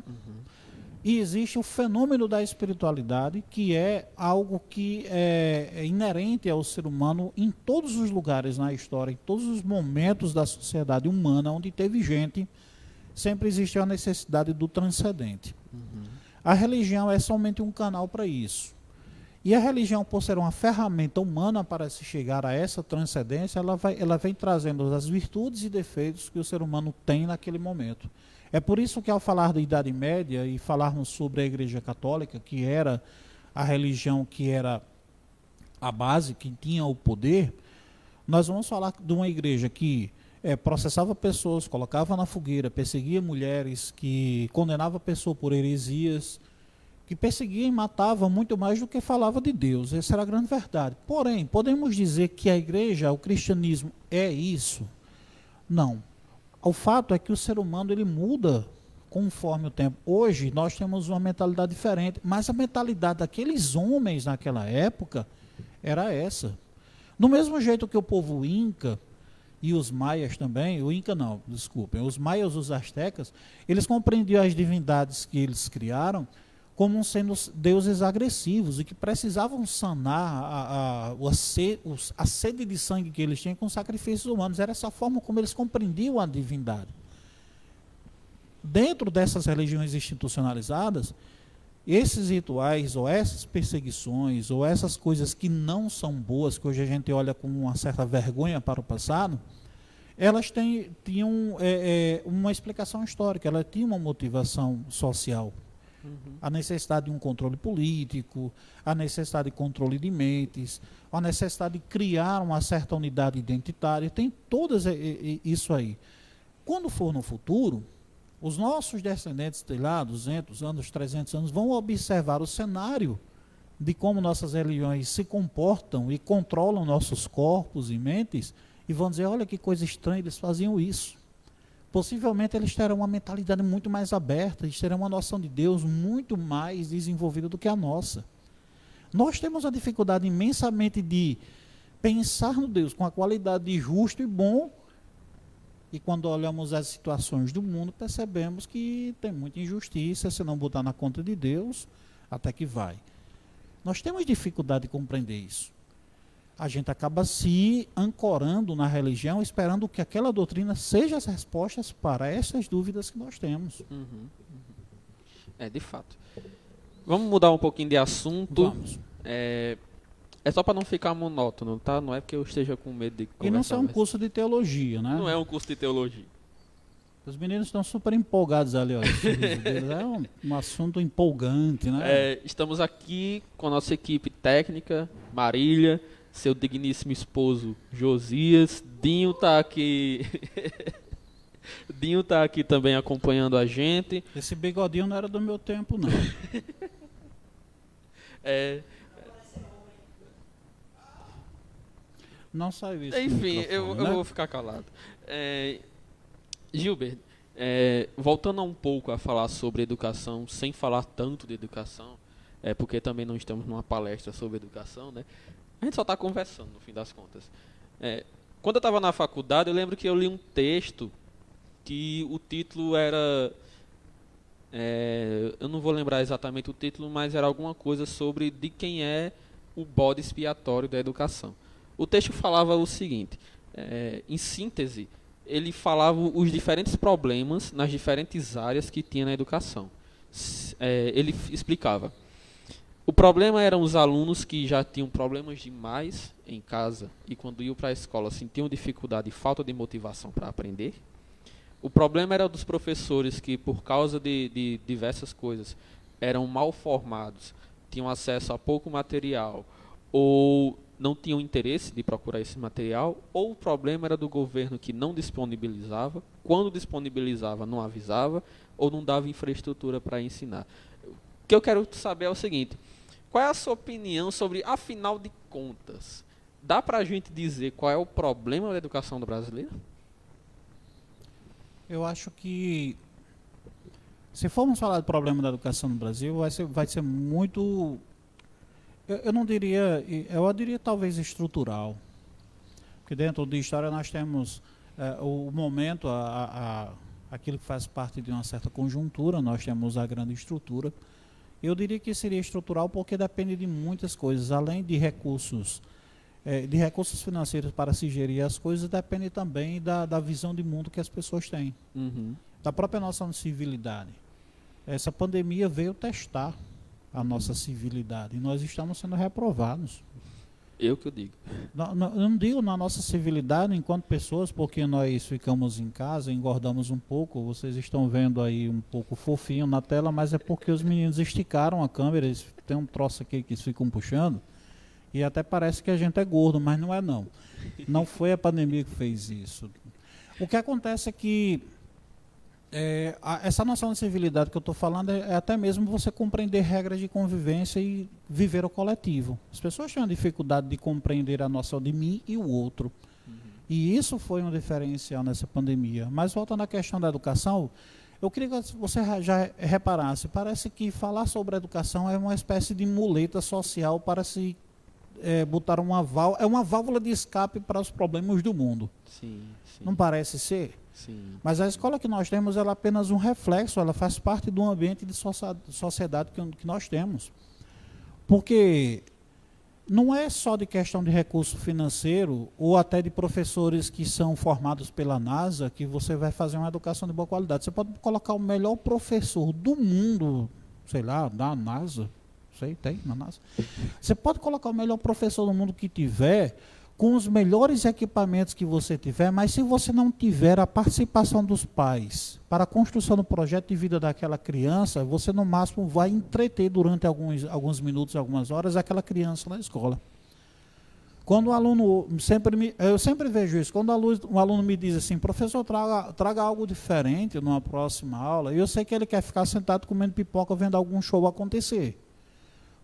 Speaker 2: e existe o fenômeno da espiritualidade, que é algo que é inerente ao ser humano em todos os lugares na história, em todos os momentos da sociedade humana, onde teve gente, sempre existiu a necessidade do transcendente. A religião é somente um canal para isso. E a religião, por ser uma ferramenta humana para se chegar a essa transcendência, ela vem trazendo as virtudes e defeitos que o ser humano tem naquele momento. É por isso que ao falar da Idade Média e falarmos sobre a Igreja Católica, que era a religião que era a base, que tinha o poder, nós vamos falar de uma igreja que processava pessoas, colocava na fogueira, perseguia mulheres, que condenava pessoas por heresias, que perseguia e matava muito mais do que falava de Deus. Essa era a grande verdade. Porém, podemos dizer que a igreja, o cristianismo é isso? Não. O fato é que o ser humano ele muda conforme o tempo. Hoje nós temos uma mentalidade diferente, mas a mentalidade daqueles homens naquela época era essa. Do mesmo jeito que o povo Inca e os maias também, os maias e os astecas, eles compreendiam as divindades que eles criaram como sendo deuses agressivos e que precisavam sanar a sede de sangue que eles tinham com sacrifícios humanos. Era essa forma como eles compreendiam a divindade. Dentro dessas religiões institucionalizadas, esses rituais ou essas perseguições ou essas coisas que não são boas, que hoje a gente olha com uma certa vergonha para o passado, elas tinham uma explicação histórica, elas tinham uma motivação social. A necessidade de um controle político, a necessidade de controle de mentes, a necessidade de criar uma certa unidade identitária, tem todas isso aí. Quando for no futuro, os nossos descendentes de lá, 200 anos, 300 anos, vão observar o cenário de como nossas religiões se comportam e controlam nossos corpos e mentes, e vão dizer, olha que coisa estranha, eles faziam isso. Possivelmente eles terão uma mentalidade muito mais aberta, eles terão uma noção de Deus muito mais desenvolvida do que a nossa. Nós temos a dificuldade imensamente de pensar no Deus com a qualidade de justo e bom, e quando olhamos as situações do mundo, percebemos que tem muita injustiça, se não botar na conta de Deus, até que vai. Nós temos dificuldade de compreender isso. A gente acaba se ancorando na religião, esperando que aquela doutrina seja as respostas para essas dúvidas que nós temos.
Speaker 1: De fato. Vamos mudar um pouquinho de assunto.
Speaker 2: Vamos.
Speaker 1: É só para não ficar monótono, tá? Não é porque eu esteja com medo de conversar.
Speaker 2: E não é um curso de teologia, né?
Speaker 1: Não é um curso de teologia.
Speaker 2: Os meninos estão super empolgados ali, olha. É um assunto empolgante, né?
Speaker 1: Estamos aqui com a nossa equipe técnica, Marília, seu digníssimo esposo Josias, Dinho está aqui. Dinho está aqui também acompanhando a gente.
Speaker 2: Esse bigodinho não era do meu tempo, não. Não saiu isso.
Speaker 1: Enfim, eu vou ficar calado. É, Gilbert, voltando um pouco a falar sobre educação, sem falar tanto de educação, porque também não estamos numa palestra sobre educação, né? A gente só está conversando, no fim das contas. Quando eu estava na faculdade, eu lembro que eu li um texto que o título era... eu não vou lembrar exatamente o título, mas era alguma coisa sobre de quem é o bode expiatório da educação. O texto falava o seguinte, em síntese, ele falava os diferentes problemas nas diferentes áreas que tinha na educação. Ele explicava. O problema eram os alunos que já tinham problemas demais em casa e quando iam para a escola sentiam dificuldade e falta de motivação para aprender. O problema era dos professores que, por causa de diversas coisas, eram mal formados, tinham acesso a pouco material ou não tinham interesse de procurar esse material, ou o problema era do governo que não disponibilizava, quando disponibilizava não avisava ou não dava infraestrutura para ensinar. O que eu quero saber é o seguinte, qual é a sua opinião sobre, afinal de contas, dá para a gente dizer qual é o problema da educação brasileira?
Speaker 2: Eu acho que, se formos falar do problema da educação no Brasil, vai ser muito, eu não diria, eu diria talvez estrutural. Porque dentro de história nós temos o momento, aquilo que faz parte de uma certa conjuntura, nós temos a grande estrutura. Eu diria que seria estrutural porque depende de muitas coisas, além de recursos financeiros para se gerir as coisas, depende também da visão de mundo que as pessoas têm, da própria noção de civilidade. Essa pandemia veio testar a nossa civilidade e nós estamos sendo reprovados.
Speaker 1: Eu que eu digo.
Speaker 2: Eu não digo na nossa civilidade enquanto pessoas, porque nós ficamos em casa, engordamos um pouco, vocês estão vendo aí um pouco fofinho na tela, mas é porque os meninos esticaram a câmera, eles têm um troço aqui que eles ficam puxando, e até parece que a gente é gordo, mas não é não. Não foi a pandemia que fez isso. O que acontece é que essa noção de civilidade que eu estou falando é até mesmo você compreender regras de convivência e viver o coletivo. As pessoas têm uma dificuldade de compreender a noção de mim e o outro. E isso foi um diferencial nessa pandemia. Mas voltando à questão da educação, eu queria que você já reparasse, parece que falar sobre a educação é uma espécie de muleta social para se botar uma válvula de escape para os problemas do mundo.
Speaker 1: Sim.
Speaker 2: Não parece ser?
Speaker 1: Sim.
Speaker 2: Mas a escola que nós temos, ela é apenas um reflexo, ela faz parte do ambiente de sociedade que nós temos. Porque não é só de questão de recurso financeiro ou até de professores que são formados pela NASA que você vai fazer uma educação de boa qualidade. Você pode colocar o melhor professor do mundo, sei lá, da NASA, tem na NASA. Você pode colocar o melhor professor do mundo que tiver, com os melhores equipamentos que você tiver, mas se você não tiver a participação dos pais para a construção do projeto de vida daquela criança, você no máximo vai entreter durante alguns minutos, algumas horas, aquela criança na escola. Quando o aluno, eu sempre vejo isso, quando um aluno me diz assim, professor, traga algo diferente numa próxima aula, eu sei que ele quer ficar sentado comendo pipoca vendo algum show acontecer.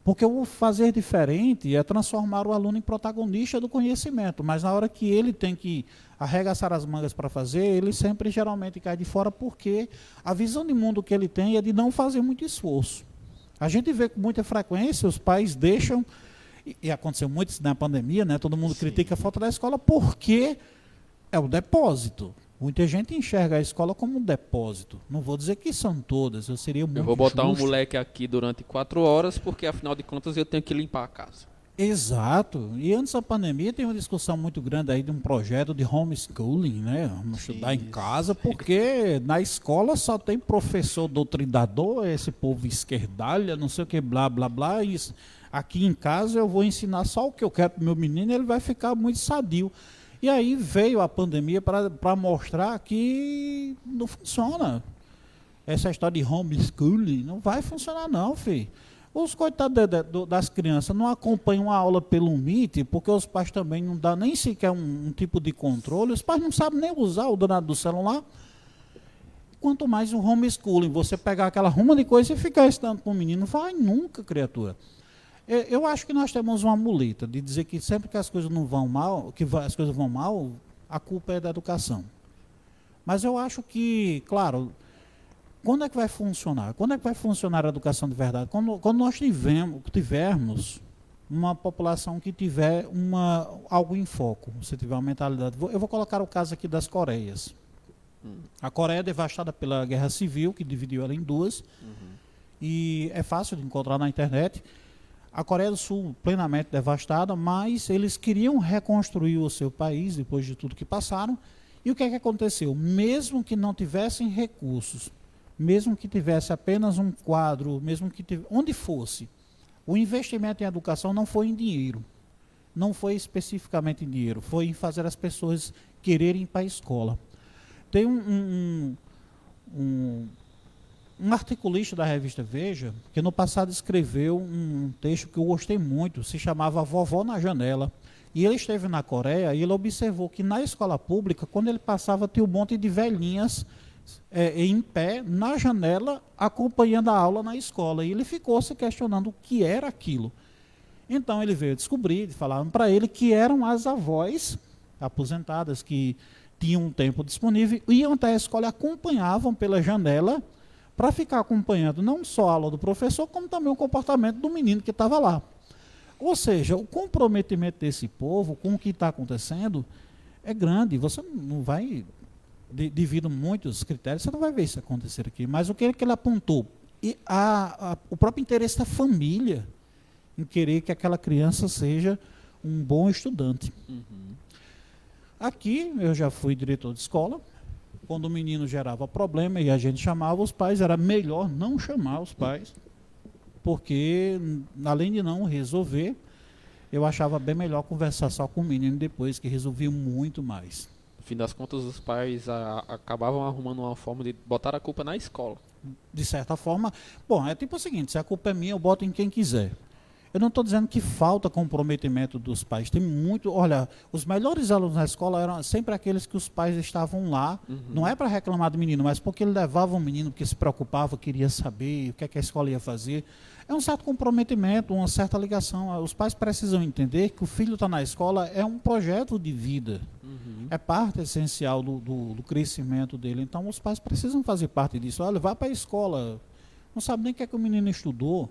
Speaker 2: Porque o fazer diferente é transformar o aluno em protagonista do conhecimento, mas na hora que ele tem que arregaçar as mangas para fazer, ele sempre geralmente cai de fora porque a visão de mundo que ele tem é de não fazer muito esforço. A gente vê com muita frequência, os pais deixam, e aconteceu muito isso na pandemia, né? Todo mundo critica a falta da escola porque é o depósito. Muita gente enxerga a escola como um depósito. Não vou dizer que são todas, eu seria muito
Speaker 1: Eu vou botar
Speaker 2: justo.
Speaker 1: um moleque aqui durante 4 horas, porque afinal de contas eu tenho que limpar a casa.
Speaker 2: Exato. E antes da pandemia tem uma discussão muito grande aí de um projeto de homeschooling, né? Vamos estudar em casa, porque na escola só tem professor doutrinador, esse povo esquerdalha, não sei o que, blá, blá, blá. Isso. Aqui em casa eu vou ensinar só o que eu quero para o meu menino, ele vai ficar muito sadio. E aí veio a pandemia para mostrar que não funciona. Essa história de homeschooling não vai funcionar não, filho. Os coitados das crianças não acompanham a aula pelo Meet, porque os pais também não dão nem sequer um tipo de controle. Os pais não sabem nem usar o danado do celular. Quanto mais um homeschooling, você pegar aquela ruma de coisa e ficar estudando com o menino, vai nunca, criatura. Eu acho que nós temos uma muleta de dizer que sempre que as coisas não vão mal, as coisas vão mal, a culpa é da educação. Mas eu acho que, claro, quando é que vai funcionar? Quando é que vai funcionar a educação de verdade? Quando nós tivermos uma população que tiver algo em foco, se tiver uma mentalidade. Eu vou colocar o caso aqui das Coreias. A Coreia é devastada pela guerra civil, que dividiu ela em duas, e é fácil de encontrar na internet. A Coreia do Sul plenamente devastada, mas eles queriam reconstruir o seu país depois de tudo que passaram. E o que é que aconteceu? Mesmo que não tivessem recursos, mesmo que tivesse apenas um quadro, mesmo que onde fosse, o investimento em educação não foi em dinheiro, não foi especificamente em dinheiro, foi em fazer as pessoas quererem ir para a escola. Tem um articulista da revista Veja, que no passado escreveu um texto que eu gostei muito, se chamava Vovó na Janela. E ele esteve na Coreia e ele observou que na escola pública, quando ele passava, tinha um monte de velhinhas em pé, na janela, acompanhando a aula na escola. E ele ficou se questionando o que era aquilo. Então ele veio descobrir, falaram para ele que eram as avós aposentadas, que tinham um tempo disponível, iam até a escola e acompanhavam pela janela para ficar acompanhando não só a aula do professor, como também o comportamento do menino que estava lá. Ou seja, o comprometimento desse povo com o que está acontecendo é grande. Você não vai, devido a muitos critérios, você não vai ver isso acontecer aqui. Mas o que ele apontou? O próprio interesse da família em querer que aquela criança seja um bom estudante. Aqui, eu já fui diretor de escola. Quando o menino gerava problema e a gente chamava os pais, era melhor não chamar os pais, porque, além de não resolver, eu achava bem melhor conversar só com o menino depois, que resolvia muito mais.
Speaker 1: No fim das contas, os pais acabavam arrumando uma forma de botar a culpa na escola.
Speaker 2: De certa forma, bom, é tipo o seguinte, se a culpa é minha, eu boto em quem quiser. Eu não estou dizendo que falta comprometimento dos pais. Tem muito. Olha, os melhores alunos na escola eram sempre aqueles que os pais estavam lá. Não é para reclamar do menino, mas porque ele levava o menino, porque se preocupava, queria saber o que é que a escola ia fazer. É um certo comprometimento, uma certa ligação. Os pais precisam entender que o filho está na escola é um projeto de vida. É parte essencial do crescimento dele. Então, os pais precisam fazer parte disso. Olha, vá para a escola. Não sabe nem o que é que o menino estudou.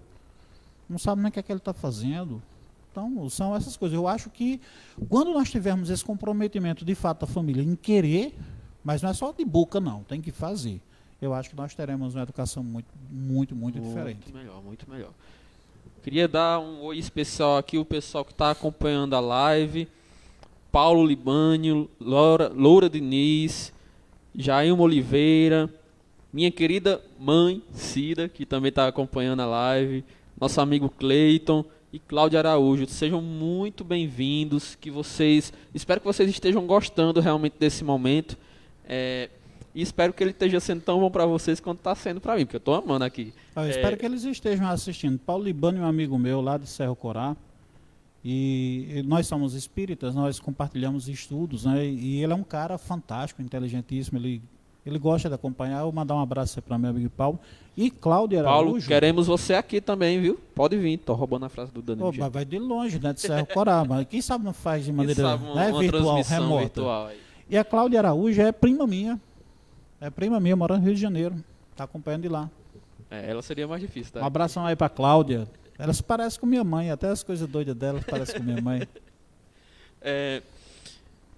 Speaker 2: Não sabe nem o que é que ele está fazendo. Então, são essas coisas. Eu acho que quando nós tivermos esse comprometimento de fato da família em querer, mas não é só de boca não, tem que fazer. Eu acho que nós teremos uma educação muito diferente.
Speaker 1: Muito melhor, muito melhor. Queria dar um oi especial aqui, o pessoal que está acompanhando a live. Paulo Libânio, Loura Diniz, Jailma Oliveira, minha querida mãe Cida, que também está acompanhando a live. Nosso amigo Cleiton e Cláudia Araújo, sejam muito bem-vindos, espero que vocês estejam gostando realmente desse momento, e espero que ele esteja sendo tão bom para vocês quanto está sendo para mim, porque eu estou amando aqui.
Speaker 2: Eu espero que eles estejam assistindo. Paulo Libânio é um amigo meu lá de Cerro Corá, e nós somos espíritas, nós compartilhamos estudos, né? E ele é um cara fantástico, inteligentíssimo, ele gosta de acompanhar. Eu vou mandar um abraço para meu amigo Paulo. E Cláudia Araújo.
Speaker 1: Paulo, queremos você aqui também, viu? Pode vir, tô roubando a frase do Danilo.
Speaker 2: Vai de longe, né? De Cerro Corá, mas quem sabe não faz de maneira virtual, remota.
Speaker 1: Virtual aí.
Speaker 2: E a Cláudia Araújo é prima minha. Mora no Rio de Janeiro. Está acompanhando de lá.
Speaker 1: Ela seria mais difícil, tá?
Speaker 2: Um abração aí para Cláudia. Ela se parece com minha mãe, até as coisas doidas dela parecem com minha mãe.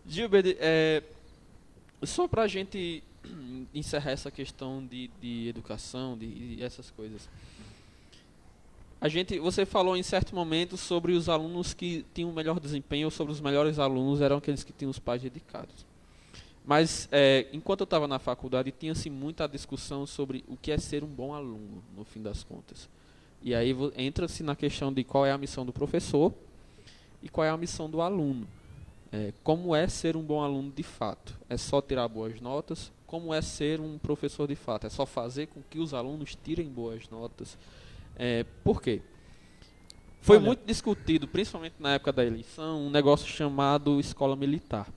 Speaker 1: Gilbert, só para a gente encerrar essa questão de educação, de essas coisas. Você falou em certo momento sobre os alunos que tinham melhor desempenho, ou sobre os melhores alunos eram aqueles que tinham os pais dedicados. Mas, enquanto eu estava na faculdade, tinha-se muita discussão sobre o que é ser um bom aluno, no fim das contas. E aí entra-se na questão de qual é a missão do professor e qual é a missão do aluno. Como é ser um bom aluno de fato? É só tirar boas notas? Como é ser um professor de fato? É só fazer com que os alunos tirem boas notas? Por quê? Foi muito discutido, principalmente na época da eleição, um negócio chamado escola militar.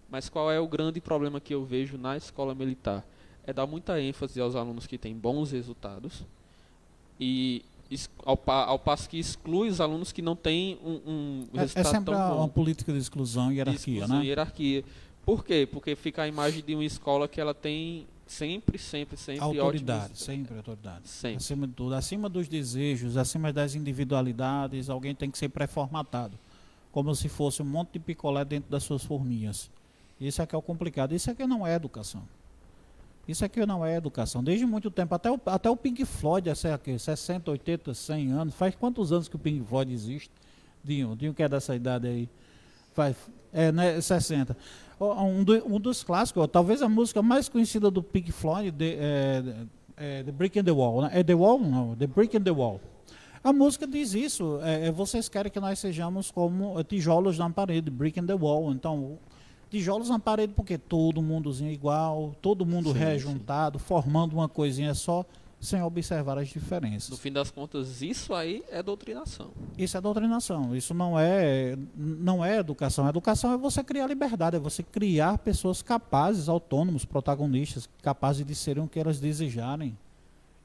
Speaker 1: Mas qual é o grande problema que eu vejo na escola militar? É dar muita ênfase aos alunos que têm bons resultados e ao passo que exclui os alunos que não têm um resultado tão bom.
Speaker 2: É sempre uma política de exclusão e hierarquia, né?
Speaker 1: Hierarquia. Por quê? Porque fica a imagem de uma escola que ela tem sempre
Speaker 2: Autoridade,
Speaker 1: ótimos...
Speaker 2: sempre autoridade.
Speaker 1: Sempre.
Speaker 2: Acima de tudo, acima dos desejos, acima das individualidades, alguém tem que ser pré-formatado. Como se fosse um monte de picolé dentro das suas forminhas. Isso é que é o complicado. Isso é que não é educação. Isso aqui não é educação. Desde muito tempo, até o Pink Floyd, 60, 80, 100 anos. Faz quantos anos que o Pink Floyd existe? Dinho que é dessa idade aí. Né, 60. Um dos clássicos, talvez a música mais conhecida do Pink Floyd, The Brick in the Wall. Né? É The Wall? Não, The Brick in the Wall. A música diz isso. Vocês querem que nós sejamos como tijolos na parede, brick in the wall. Então, tijolos na parede porque todo mundozinho igual, todo mundo rejuntado, formando uma coisinha só, sem observar as diferenças.
Speaker 1: No fim das contas, isso aí é doutrinação.
Speaker 2: Isso é doutrinação, isso não é educação. A educação é você criar liberdade, é você criar pessoas capazes, autônomos, protagonistas, capazes de serem o que elas desejarem.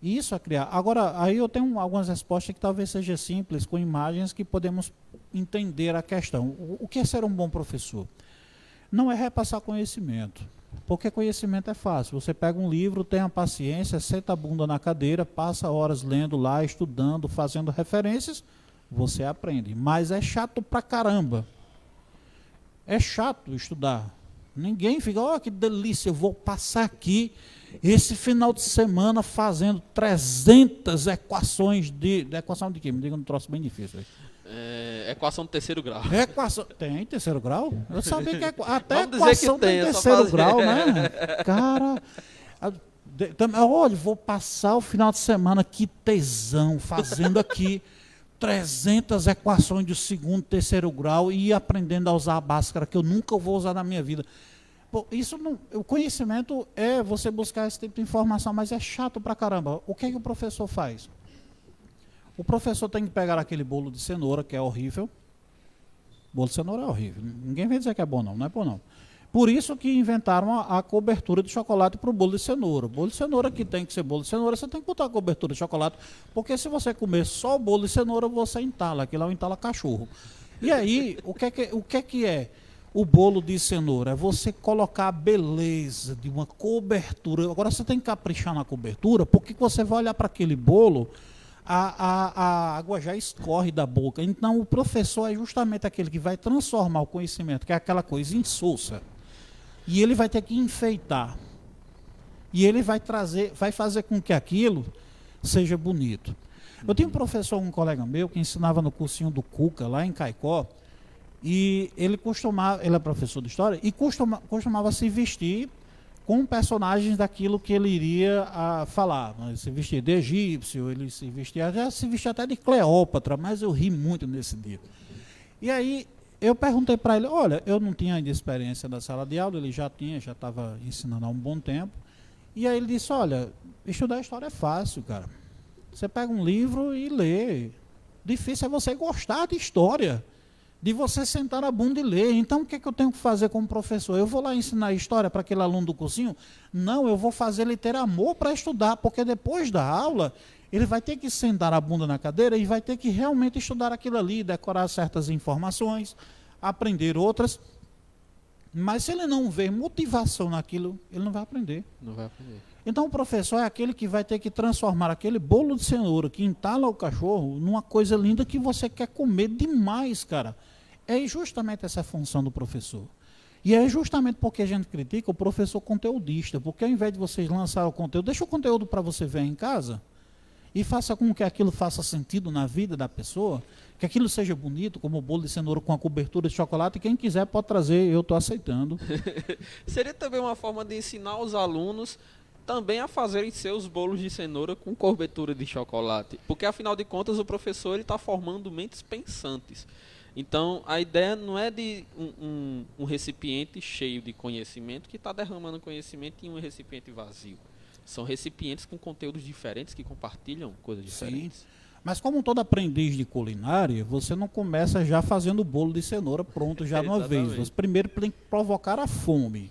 Speaker 2: Isso é criar. Agora, aí eu tenho algumas respostas que talvez seja simples, com imagens que podemos entender a questão. O que é ser um bom professor? Não é repassar conhecimento, porque conhecimento é fácil. Você pega um livro, tem a paciência, senta a bunda na cadeira, passa horas lendo lá, estudando, fazendo referências, você aprende. Mas é chato pra caramba. É chato estudar. Ninguém fica, que delícia, eu vou passar aqui esse final de semana fazendo 300 equações equação de quê? Me diga um troço bem difícil aí.
Speaker 1: Equação do terceiro grau.
Speaker 2: Tem terceiro grau? Eu sabia que até
Speaker 1: Vamos
Speaker 2: equação
Speaker 1: tem
Speaker 2: terceiro grau, né? Cara, olha, vou passar o final de semana, que tesão, fazendo aqui 300 equações de segundo, terceiro grau e aprendendo a usar a Bhaskara, que eu nunca vou usar na minha vida. Pô, o conhecimento é você buscar esse tipo de informação, mas é chato pra caramba. O que é que o professor faz? O professor tem que pegar aquele bolo de cenoura, que é horrível. Bolo de cenoura é horrível. Ninguém vai dizer que é bom, não é bom, não. Por isso que inventaram a cobertura de chocolate para o bolo de cenoura. O bolo de cenoura que tem que ser bolo de cenoura, você tem que botar a cobertura de chocolate, porque se você comer só o bolo de cenoura, você entala. Aquilo é um entala cachorro. E aí, o que é o bolo de cenoura? É você colocar a beleza de uma cobertura. Agora você tem que caprichar na cobertura, porque você vai olhar para aquele bolo, a água já escorre da boca. Então o professor é justamente aquele que vai transformar o conhecimento, que é aquela coisa insossa, e ele vai ter que enfeitar. E ele vai fazer com que aquilo seja bonito. Eu tinha um professor, um colega meu, que ensinava no cursinho do Cuca, lá em Caicó, e ele é professor de história, e costumava se vestir com personagens daquilo que ele iria falar. Ele se vestia de egípcio, ele se vestia até de Cleópatra, mas eu ri muito nesse dia. E aí eu perguntei para ele, olha, eu não tinha ainda experiência da sala de aula, ele já estava ensinando há um bom tempo, e aí ele disse, olha, estudar história é fácil, cara. Você pega um livro e lê. Difícil é você gostar de história, de você sentar na bunda e ler. Então, o que eu tenho que fazer como professor? Eu vou lá ensinar história para aquele aluno do cursinho? Não, eu vou fazer ele ter amor para estudar, porque depois da aula, ele vai ter que sentar a bunda na cadeira e vai ter que realmente estudar aquilo ali, decorar certas informações, aprender outras. Mas se ele não vê motivação naquilo, ele não vai aprender.
Speaker 1: Não vai aprender.
Speaker 2: Então o professor é aquele que vai ter que transformar aquele bolo de cenoura que entala o cachorro numa coisa linda que você quer comer demais, cara. É justamente essa a função do professor. E é justamente porque a gente critica o professor conteudista, porque ao invés de vocês lançarem o conteúdo, deixa o conteúdo para você ver em casa e faça com que aquilo faça sentido na vida da pessoa, que aquilo seja bonito, como o bolo de cenoura com a cobertura de chocolate. Quem quiser pode trazer, eu estou aceitando.
Speaker 1: Seria também uma forma de ensinar os alunos também a fazerem seus bolos de cenoura com cobertura de chocolate, porque afinal de contas o professor está formando mentes pensantes. Então a ideia não é de um recipiente cheio de conhecimento que está derramando conhecimento em um recipiente vazio. São recipientes com conteúdos diferentes que compartilham coisas diferentes. Sim.
Speaker 2: Mas como todo aprendiz de culinária, você não começa já fazendo bolo de cenoura pronto já de uma vez. Você primeiro tem que provocar a fome.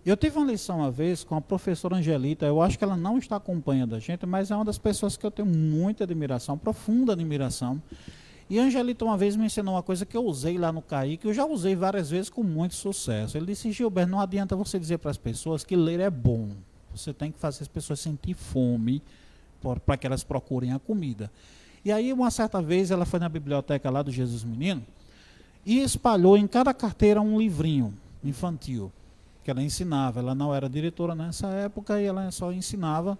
Speaker 2: Eu tive uma lição uma vez com a professora Angelita, eu acho que ela não está acompanhando a gente, mas é uma das pessoas que eu tenho muita admiração, profunda admiração. E Angelito uma vez me ensinou uma coisa que eu usei lá no CAI, que eu já usei várias vezes com muito sucesso. Ele disse: Gilberto, não adianta você dizer para as pessoas que ler é bom. Você tem que fazer as pessoas sentir fome para que elas procurem a comida. E aí, uma certa vez, ela foi na biblioteca lá do Jesus Menino e espalhou em cada carteira um livrinho infantil que ela ensinava. Ela não era diretora nessa época e ela só ensinava.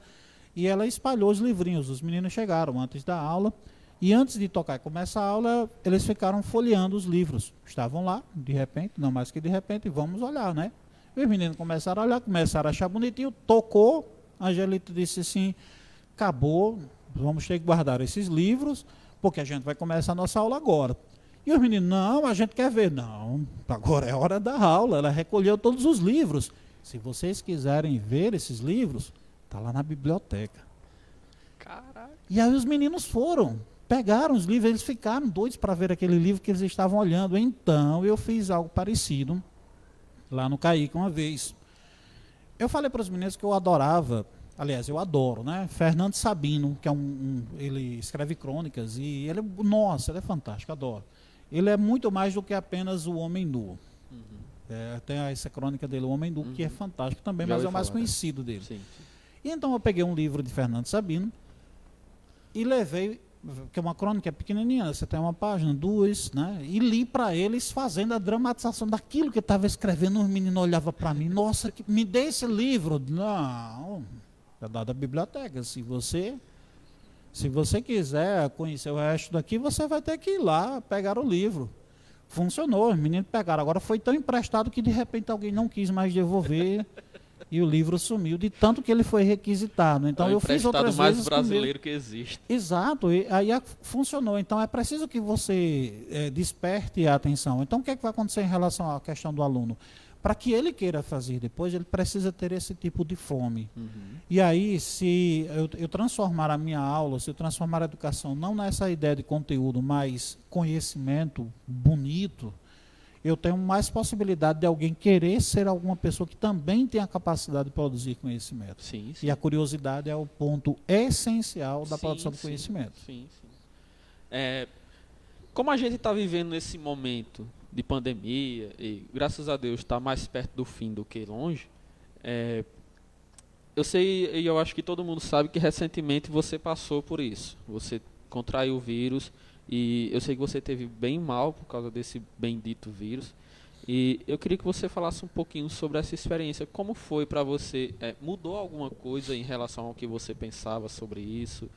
Speaker 2: E ela espalhou os livrinhos. Os meninos chegaram antes da aula. E antes de tocar e começar a aula, eles ficaram folheando os livros. Estavam lá, de repente, não mais que de repente, vamos olhar, né? E os meninos começaram a olhar, começaram a achar bonitinho, tocou, a Angelita disse assim: acabou, vamos ter que guardar esses livros, porque a gente vai começar a nossa aula agora. E os meninos: não, a gente quer ver. Não, agora é hora da aula. Ela recolheu todos os livros. Se vocês quiserem ver esses livros, está lá na biblioteca.
Speaker 1: Caraca.
Speaker 2: E aí os meninos foram. Pegaram os livros, eles ficaram doidos para ver aquele livro que eles estavam olhando. Então, eu fiz algo parecido lá no Caíque uma vez. Eu falei para os meninos que eu adorava, aliás, eu adoro, né? Fernando Sabino, que é ele escreve crônicas e ele, nossa, ele é fantástico, adoro. Ele é muito mais do que apenas o Homem Nu. Tem essa crônica dele, o Homem Nu, que é fantástico também, mas é o mais conhecido dele.
Speaker 1: Sim.
Speaker 2: E então eu peguei um livro de Fernando Sabino e levei, que é uma crônica pequenininha, você tem uma página, duas, né? E li para eles fazendo a dramatização daquilo que estava escrevendo. Os meninos olhavam para mim: nossa, me dê esse livro. Não, é da biblioteca. Se você quiser conhecer o resto daqui, você vai ter que ir lá pegar o livro. Funcionou, os meninos pegaram. Agora foi tão emprestado que de repente alguém não quis mais devolver e o livro sumiu, de tanto que ele foi requisitado. Então eu fiz outras
Speaker 1: mais
Speaker 2: vezes
Speaker 1: brasileiro que existe.
Speaker 2: Exato, e aí funcionou. Então é preciso que você desperte a atenção. Então o que é que vai acontecer em relação à questão do aluno? Para que ele queira fazer depois, ele precisa ter esse tipo de fome. E aí, se eu transformar a minha aula, se eu transformar a educação não nessa ideia de conteúdo, mas conhecimento bonito, eu tenho mais possibilidade de alguém querer ser alguma pessoa que também tem a capacidade de produzir conhecimento.
Speaker 1: Sim.
Speaker 2: E a curiosidade é o ponto essencial da produção de conhecimento.
Speaker 1: Sim. Como a gente está vivendo nesse momento de pandemia, e graças a Deus está mais perto do fim do que longe, eu sei, e eu acho que todo mundo sabe, que recentemente você passou por isso. Você contraiu o vírus, e eu sei que você teve bem mal por causa desse bendito vírus. E eu queria que você falasse um pouquinho sobre essa experiência. Como foi para você? Mudou alguma coisa em relação ao que você pensava sobre isso?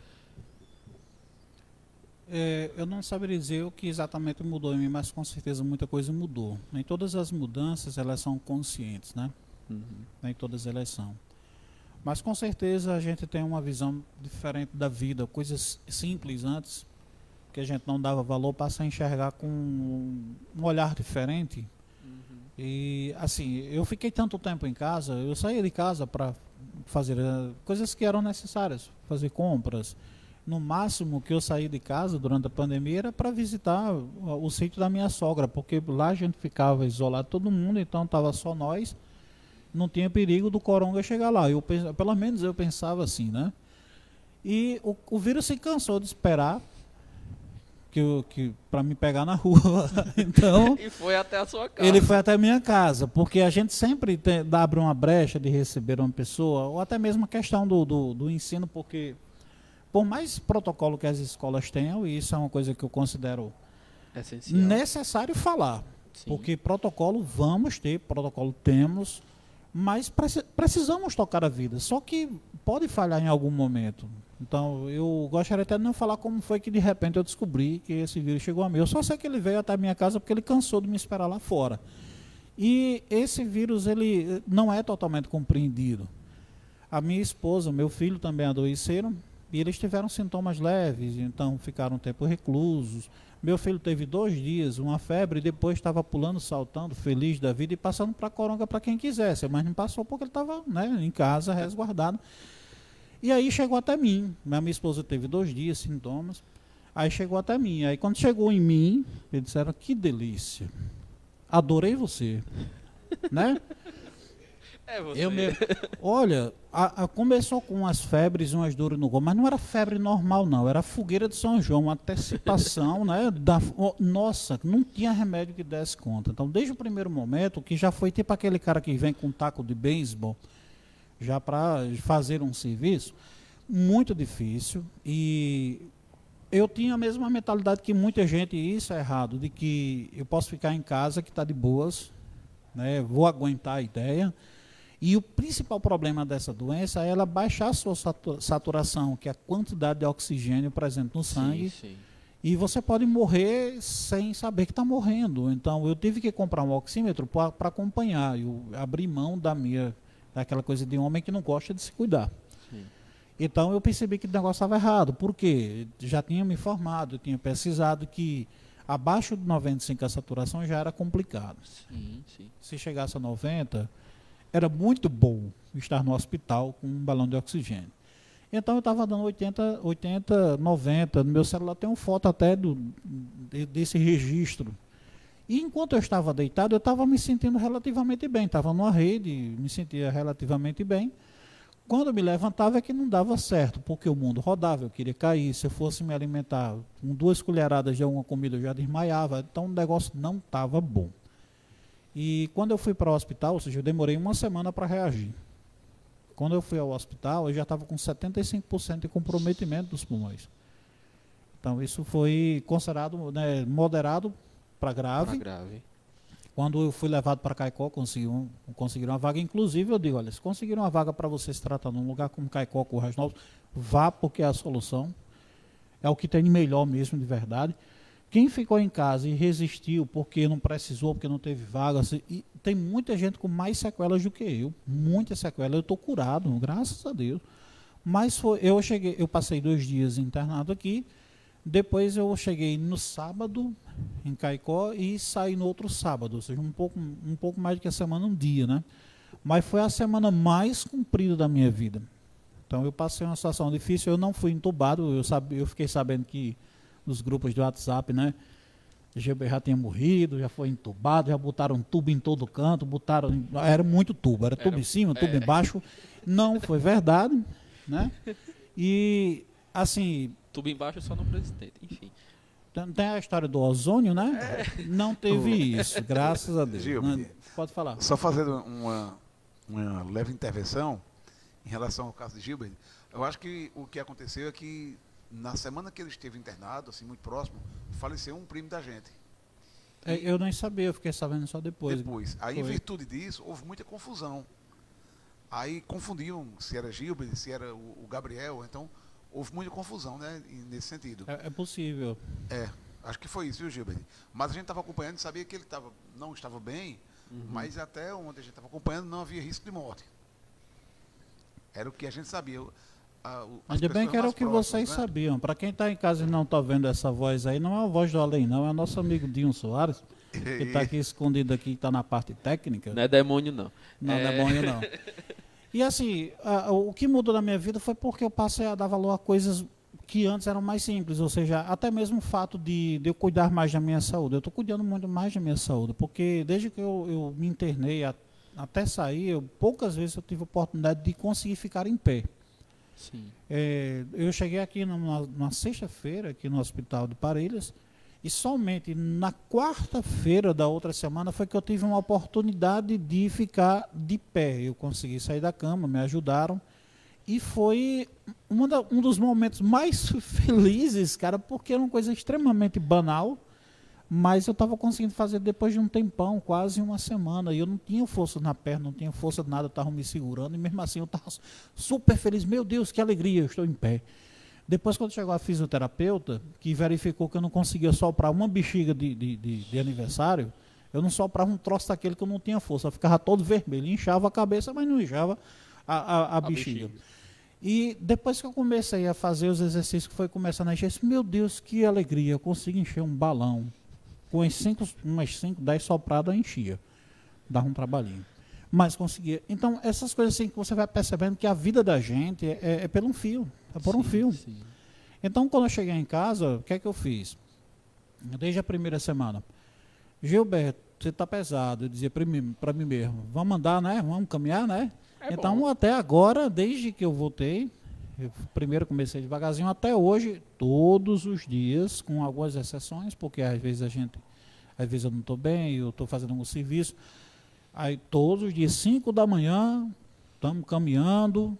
Speaker 2: Eu não saberia dizer o que exatamente mudou em mim, mas com certeza muita coisa mudou. Nem todas as mudanças elas são conscientes, né? Nem todas elas são. Mas com certeza a gente tem uma visão diferente da vida. Coisas simples antes, que a gente não dava valor, passa a enxergar com um olhar diferente. E assim, eu fiquei tanto tempo em casa, eu saía de casa para fazer coisas que eram necessárias, fazer compras. No máximo que eu saí de casa durante a pandemia era para visitar o sítio da minha sogra, porque lá a gente ficava isolado todo mundo, então estava só nós, não tinha perigo do coronga chegar lá. Pelo menos eu pensava assim, né? E o vírus se cansou de esperar que para me pegar na rua. Então,
Speaker 1: e foi até a sua casa.
Speaker 2: Ele foi até a minha casa, porque a gente sempre abre uma brecha de receber uma pessoa, ou até mesmo a questão do ensino, porque por mais protocolo que as escolas tenham, e isso é uma coisa que eu considero
Speaker 1: essencial,
Speaker 2: necessário falar. Sim. Porque protocolo vamos ter, protocolo temos, mas precisamos tocar a vida. Só que pode falhar em algum momento. Então, eu gostaria até de não falar como foi que de repente eu descobri que esse vírus chegou a mim. Eu só sei que ele veio até a minha casa porque ele cansou de me esperar lá fora. E esse vírus, ele não é totalmente compreendido. A minha esposa, meu filho também adoeceram e eles tiveram sintomas leves, então ficaram um tempo reclusos. Meu filho teve 2 dias, uma febre, e depois estava pulando, saltando, feliz da vida e passando para a coronga para quem quisesse, mas não passou porque ele estava, né, em casa, resguardado. E aí chegou até mim. Minha esposa teve 2 dias, sintomas. Aí chegou até mim. Aí quando chegou em mim, eles disseram: que delícia. Adorei você. Né?
Speaker 1: É você.
Speaker 2: Eu mesmo. Olha, começou com umas febres, umas dores no corpo, mas não era febre normal, não. Era fogueira de São João, uma antecipação, né? Nossa, não tinha remédio que desse conta. Então, desde o primeiro momento, que já foi tipo aquele cara que vem com um taco de beisebol, já para fazer um serviço, muito difícil. E eu tinha a mesma mentalidade que muita gente, e isso é errado, de que eu posso ficar em casa, que está de boas, né? Vou aguentar a ideia. E o principal problema dessa doença é ela baixar a sua saturação, que é a quantidade de oxigênio presente no sangue.
Speaker 1: Sim, sim.
Speaker 2: E você pode morrer sem saber que está morrendo. Então, eu tive que comprar um oxímetro para acompanhar. Eu abri mão daquela coisa de homem que não gosta de se cuidar.
Speaker 1: Sim.
Speaker 2: Então, eu percebi que o negócio estava errado. Por quê? Já tinha me informado, eu tinha pesquisado que abaixo de 95 a saturação já era complicado.
Speaker 1: Sim, sim.
Speaker 2: Se chegasse a 90... era muito bom estar no hospital com um balão de oxigênio. Então eu estava dando 80, 90. No meu celular tem uma foto até desse registro. E enquanto eu estava deitado, eu estava me sentindo relativamente bem. Estava numa rede, me sentia relativamente bem. Quando eu me levantava é que não dava certo, porque o mundo rodava, eu queria cair. Se eu fosse me alimentar com 2 colheradas de alguma comida, eu já desmaiava. Então o negócio não estava bom. E quando eu fui para o hospital, ou seja, eu demorei uma semana para reagir. Quando eu fui ao hospital, eu já estava com 75% de comprometimento dos pulmões. Então, isso foi considerado, né, moderado para grave. Quando eu fui levado para Caicó, conseguiram uma vaga. Inclusive, eu digo, olha, se conseguiram uma vaga para você se tratar num lugar como Caicó, Currais Novos, vá, porque é a solução. É o que tem de melhor mesmo, de verdade. Quem ficou em casa e resistiu porque não precisou, porque não teve vaga, e tem muita gente com mais sequelas do que eu, muitas sequelas. Eu estou curado, graças a Deus. Mas eu passei 2 dias internado aqui, depois eu cheguei no sábado em Caicó e saí no outro sábado, ou seja, um pouco mais do que a semana, um dia, né? Mas foi a semana mais comprida da minha vida. Então eu passei uma situação difícil, eu não fui entubado, eu fiquei sabendo que nos grupos de WhatsApp, né? Gilberto já tinha morrido, já foi entubado, já botaram tubo em todo canto, era muito tubo, era tubo em cima, tubo embaixo. Não foi verdade, né? E assim,
Speaker 1: Tubo embaixo só no presidente, enfim.
Speaker 2: tem a história do ozônio, né? Não teve isso, graças a Deus.
Speaker 3: Gil,
Speaker 2: Pode falar.
Speaker 3: só fazendo uma leve intervenção em relação ao caso de Gilbert, eu acho que o que aconteceu é que na semana que ele esteve internado, assim, muito próximo, faleceu um primo da gente.
Speaker 2: Eu nem sabia, eu fiquei sabendo só depois.
Speaker 3: Aí, em virtude disso, houve muita confusão. Aí confundiam se era Gilbert, se era o Gabriel, então houve muita confusão, né, nesse sentido.
Speaker 2: É possível.
Speaker 3: Acho que foi isso, viu, Gilbert? Mas a gente estava acompanhando e sabia que ele não estava bem, mas até onde a gente estava acompanhando não havia risco de morte. Era o que a gente sabia.
Speaker 2: Ainda bem que era o que vocês sabiam. Para quem está em casa e não está vendo essa voz aí, não é a voz do além, não. É o nosso amigo Dinho Soares, que está aqui escondido aqui, está na parte técnica.
Speaker 1: Não é demônio, não.
Speaker 2: Não é demônio, não. E assim, o que mudou na minha vida foi porque eu passei a dar valor a coisas que antes eram mais simples. Ou seja, até mesmo o fato de eu cuidar mais da minha saúde. Eu estou cuidando muito mais da minha saúde, porque desde que eu me internei até sair, poucas vezes eu tive a oportunidade de conseguir ficar em pé.
Speaker 1: Sim.
Speaker 2: Eu cheguei aqui numa sexta-feira, aqui no Hospital de Parelhas, e somente na quarta-feira da outra semana foi que eu tive uma oportunidade de ficar de pé. Eu consegui sair da cama, me ajudaram, e foi um dos momentos mais felizes, cara, porque era uma coisa extremamente banal, mas eu estava conseguindo fazer depois de um tempão, quase uma semana, e eu não tinha força na perna, não tinha força de nada, eu estava me segurando, e mesmo assim eu estava super feliz. Meu Deus, que alegria, eu estou em pé. Depois, quando chegou a fisioterapeuta, que verificou que eu não conseguia soprar uma bexiga de aniversário, eu não soprava um troço daquele que eu não tinha força, eu ficava todo vermelho, inchava a cabeça, mas não inchava a bexiga. E depois que eu comecei a fazer os exercícios, que foi começando a encher, eu disse, meu Deus, que alegria, eu consigo encher um balão. Com umas 5, 10 sopradas, enchia. Dava um trabalhinho. Mas conseguia. Então, essas coisas assim que você vai percebendo que a vida da gente é por um fio. É por um fio.
Speaker 1: Sim.
Speaker 2: Então, quando eu cheguei em casa, o que é que eu fiz? Desde a primeira semana. Gilberto, você está pesado. Eu dizia para mim mesmo, vamos andar, né? Vamos caminhar, né?
Speaker 1: É
Speaker 2: Então,
Speaker 1: bom.
Speaker 2: até agora, desde que eu voltei, eu primeiro comecei devagarzinho, até hoje, todos os dias, com algumas exceções, porque às vezes eu não estou bem, eu estou fazendo algum serviço. Aí todos os dias, 5 da manhã, estamos caminhando,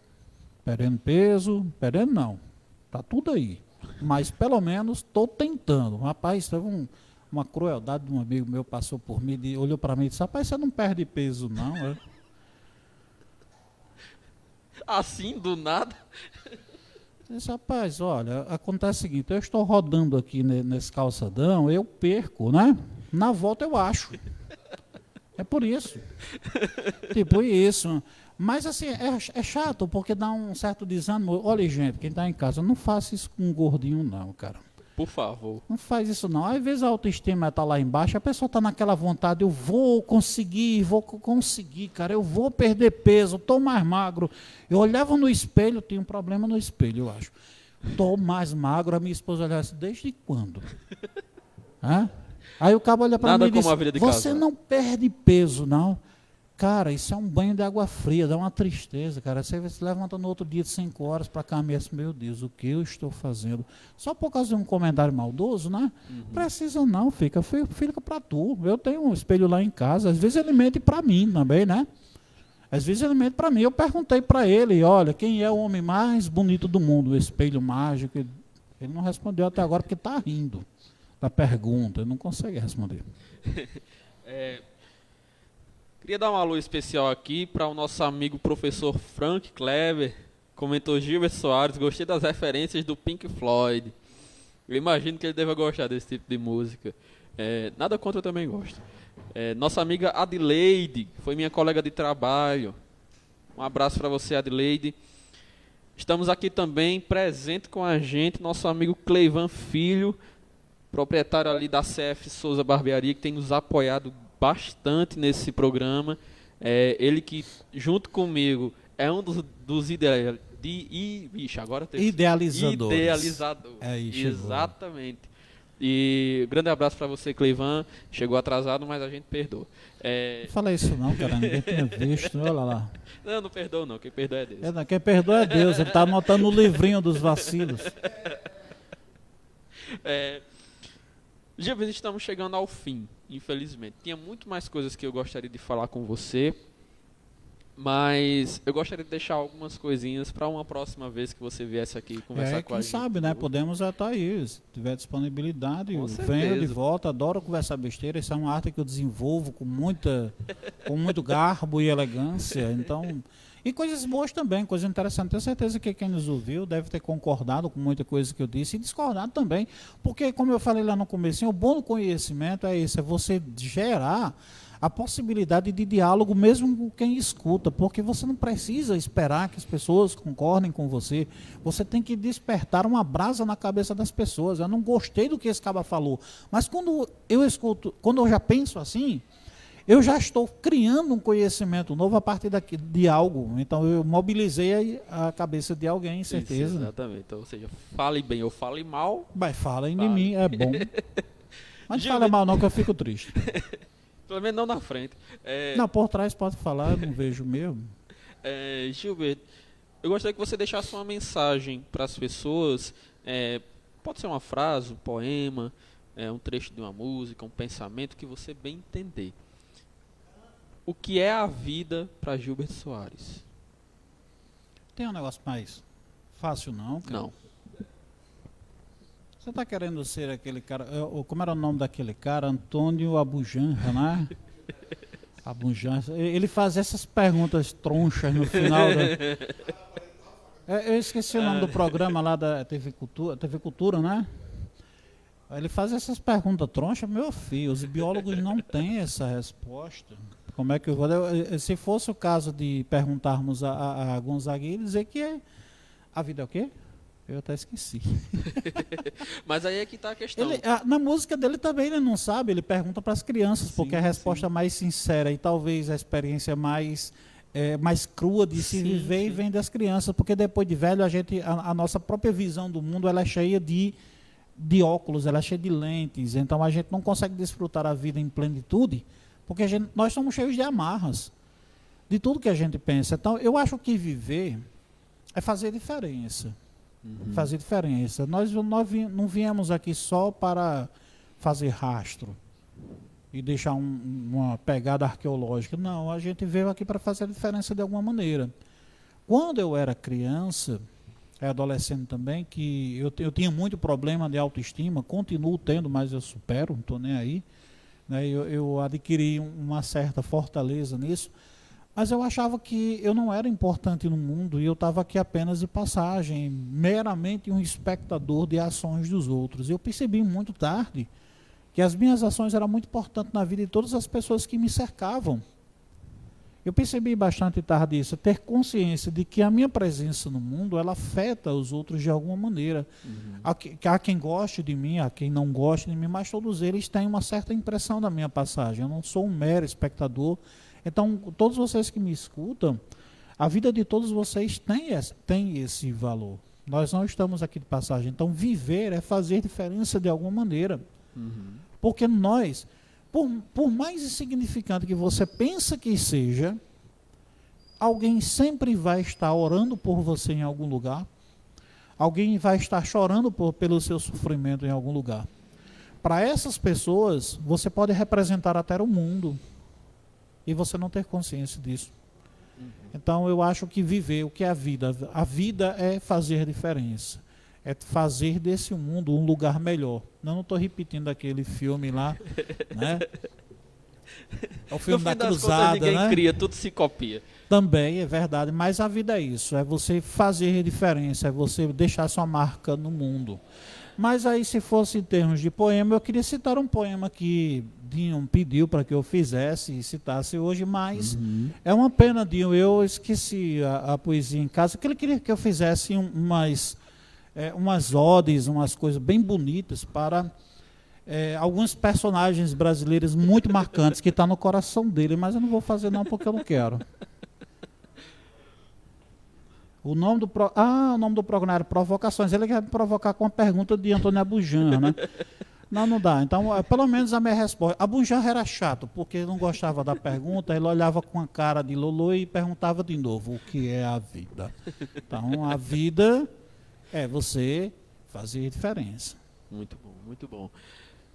Speaker 2: perdendo peso, perdendo não, está tudo aí. Mas pelo menos estou tentando. Rapaz, teve uma crueldade de um amigo meu, passou por mim, olhou para mim e disse, rapaz, você não perde peso não, é?
Speaker 1: Assim, do nada.
Speaker 2: Eu disse, rapaz, olha, acontece o seguinte, eu estou rodando aqui nesse calçadão, eu perco, né? Na volta eu acho. É por isso. Tipo isso. Mas assim, é chato, porque dá um certo desânimo. Olha, gente, quem está em casa, não faça isso com um gordinho não, cara.
Speaker 1: Por favor.
Speaker 2: Não faz isso não. Às vezes a autoestima está lá embaixo, a pessoa está naquela vontade, eu vou conseguir, cara, eu vou perder peso, estou mais magro. Eu olhava no espelho, tinha um problema no espelho, eu acho. Estou mais magro, a minha esposa olhava assim, desde quando? Hã? Aí o cabo olha para mim e diz, você não perde peso, não. Cara, isso é um banho de água fria, dá uma tristeza, cara. Você se levanta no outro dia de 5 horas para caminhar, assim, meu Deus, o que eu estou fazendo? Só por causa de um comentário maldoso, né? Precisa não, fica para tu. Eu tenho um espelho lá em casa, às vezes ele mente para mim também, né? Às vezes ele mente para mim. Eu perguntei para ele, olha, quem é o homem mais bonito do mundo? O espelho mágico. Ele não respondeu até agora porque está rindo da pergunta, ele não consegue responder.
Speaker 1: Queria dar um alô especial aqui para o nosso amigo professor Frank Kleber. Comentou Gilberto Soares, gostei das referências do Pink Floyd. Eu imagino que ele deva gostar desse tipo de música. Nada contra, eu também gosto. Nossa amiga Adelaide, foi minha colega de trabalho. Um abraço para você, Adelaide. Estamos aqui também, presente com a gente, nosso amigo Cleivan Filho, proprietário ali da CF Souza Barbearia, que tem nos apoiado bastante nesse programa. Ele que, junto comigo, é um dos idealizadores. Exatamente. E grande abraço para você, Cleivan. Chegou atrasado, mas a gente perdoa.
Speaker 2: Não fala isso não, cara. Ninguém tinha visto. Olha lá.
Speaker 1: Não perdoa não. Quem perdoa é Deus.
Speaker 2: Quem perdoa é Deus. Ele está anotando no livrinho dos vacilos.
Speaker 1: Gilberto, estamos chegando ao fim, infelizmente. Tinha muito mais coisas que eu gostaria de falar com você, mas eu gostaria de deixar algumas coisinhas para uma próxima vez que você viesse aqui conversar com a gente.
Speaker 2: Quem sabe, né? Podemos estar aí, se tiver disponibilidade. Venho de volta, adoro conversar besteira. Isso é uma arte que eu desenvolvo com muito garbo e elegância. Então, e coisas boas também, coisas interessantes. Tenho certeza que quem nos ouviu deve ter concordado com muita coisa que eu disse e discordado também. Porque, como eu falei lá no começo, o bom do conhecimento é isso, é você gerar a possibilidade de diálogo mesmo com quem escuta, porque você não precisa esperar que as pessoas concordem com você. Você tem que despertar uma brasa na cabeça das pessoas. Eu não gostei do que esse cara falou, mas quando eu escuto, quando eu já penso assim, eu já estou criando um conhecimento novo a partir de algo. Então eu mobilizei a cabeça de alguém, certeza.
Speaker 1: Isso, exatamente. Então, ou seja, fale bem ou fale mal.
Speaker 2: Mas falem de mim, é bom. Mas não fala mal não, que eu fico triste.
Speaker 1: Pelo menos não na frente.
Speaker 2: Não, por trás pode falar, eu não vejo mesmo.
Speaker 1: Gilberto, eu gostaria que você deixasse uma mensagem para as pessoas. Pode ser uma frase, um poema, um trecho de uma música, um pensamento, que você bem entender. O que é a vida para Gilberto Soares?
Speaker 2: Tem um negócio mais fácil não, cara?
Speaker 1: Não.
Speaker 2: Você está querendo ser aquele cara, como era o nome daquele cara? Antônio Abujamra, né? Abujamra. Ele fazia essas perguntas tronchas no final. Eu esqueci o nome do programa lá da TV Cultura, né? Ele faz essas perguntas tronchas, meu filho, os biólogos não têm essa resposta. Como é que eu vou... Se fosse o caso de perguntarmos a Gonzaga, ele dizer que a vida é o quê? Eu até esqueci.
Speaker 1: Mas aí é que está a questão.
Speaker 2: Na música dele também ele não sabe, ele pergunta para as crianças, porque a resposta mais sincera e talvez a experiência mais crua de se viver e vem das crianças, porque depois de velho a nossa própria visão do mundo ela é cheia de óculos, ela é cheia de lentes, então a gente não consegue desfrutar a vida em plenitude, Porque nós somos cheios de amarras, de tudo que a gente pensa. Então, eu acho que viver é fazer diferença. Fazer diferença. Nós não viemos aqui só para fazer rastro e deixar uma pegada arqueológica. Não, a gente veio aqui para fazer a diferença de alguma maneira. Quando eu era criança, adolescente também, que eu tinha muito problema de autoestima, continuo tendo, mas eu supero, não estou nem aí. Né? Eu adquiri uma certa fortaleza nisso, mas eu achava que eu não era importante no mundo e eu estava aqui apenas de passagem, meramente um espectador de ações dos outros. Eu percebi muito tarde que as minhas ações eram muito importantes na vida de todas as pessoas que me cercavam. Eu percebi bastante tarde isso, ter consciência de que a minha presença no mundo, ela afeta os outros de alguma maneira. Há quem goste de mim, há quem não goste de mim, mas todos eles têm uma certa impressão da minha passagem. Eu não sou um mero espectador. Então, todos vocês que me escutam, a vida de todos vocês tem esse valor. Nós não estamos aqui de passagem. Então, viver é fazer diferença de alguma maneira. Porque nós, por mais insignificante que você pensa que seja, alguém sempre vai estar orando por você em algum lugar. Alguém vai estar chorando pelo seu sofrimento em algum lugar. Para essas pessoas, você pode representar até o mundo. E você não ter consciência disso. Então eu acho que viver, o que é a vida? A vida é fazer diferença. É fazer desse mundo um lugar melhor. Eu não estou repetindo aquele filme lá, né? É o filme da cruzada,
Speaker 1: ninguém
Speaker 2: né?
Speaker 1: cria, tudo se copia.
Speaker 2: Também é verdade, mas a vida é isso. É você fazer diferença, é você deixar sua marca no mundo. Mas aí, se fosse em termos de poema, eu queria citar um poema que Dinho pediu para que eu fizesse e citasse hoje, mas é uma pena, Dinho, eu esqueci a poesia em casa, porque ele queria que eu fizesse umas odes, umas coisas bem bonitas para alguns personagens brasileiros muito marcantes, que estão no coração dele, mas eu não vou fazer não, porque eu não quero. O nome do programa era Provocações. Ele quer me provocar com uma pergunta de Antônio Abujamra, né? Não dá. Então, pelo menos a minha resposta. Abujamra era chato, porque ele não gostava da pergunta, ele olhava com a cara de Lolo e perguntava de novo, o que é a vida? Então, a vida é você fazer diferença.
Speaker 1: Muito bom, muito bom.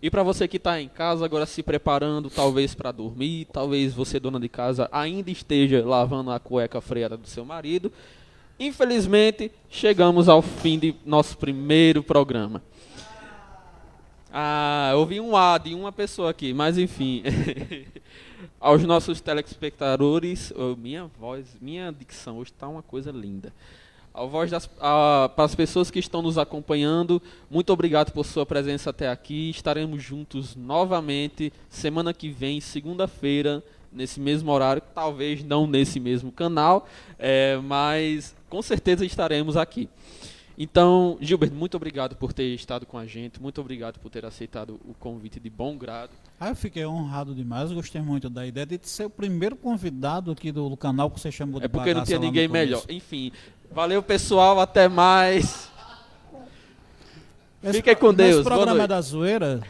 Speaker 1: E para você que está em casa agora se preparando, talvez para dormir, talvez você, dona de casa, ainda esteja lavando a cueca freada do seu marido, infelizmente, chegamos ao fim de nosso primeiro programa. Ouvi um A de uma pessoa aqui, mas enfim. Aos nossos telespectadores, minha dicção hoje está uma coisa linda. Para as pessoas que estão nos acompanhando, muito obrigado por sua presença até aqui. Estaremos juntos novamente semana que vem, segunda-feira, nesse mesmo horário, talvez não nesse mesmo canal, mas com certeza estaremos aqui. Então, Gilberto, muito obrigado por ter estado com a gente, muito obrigado por ter aceitado o convite de bom grado.
Speaker 2: Eu fiquei honrado demais, gostei muito da ideia de ser o primeiro convidado aqui do canal que você chamou de
Speaker 1: porque não tinha
Speaker 2: lá no
Speaker 1: ninguém
Speaker 2: começo.
Speaker 1: melhor. Enfim, valeu pessoal, até mais. Fiquem com Deus.
Speaker 2: Esse programa é da zoeira.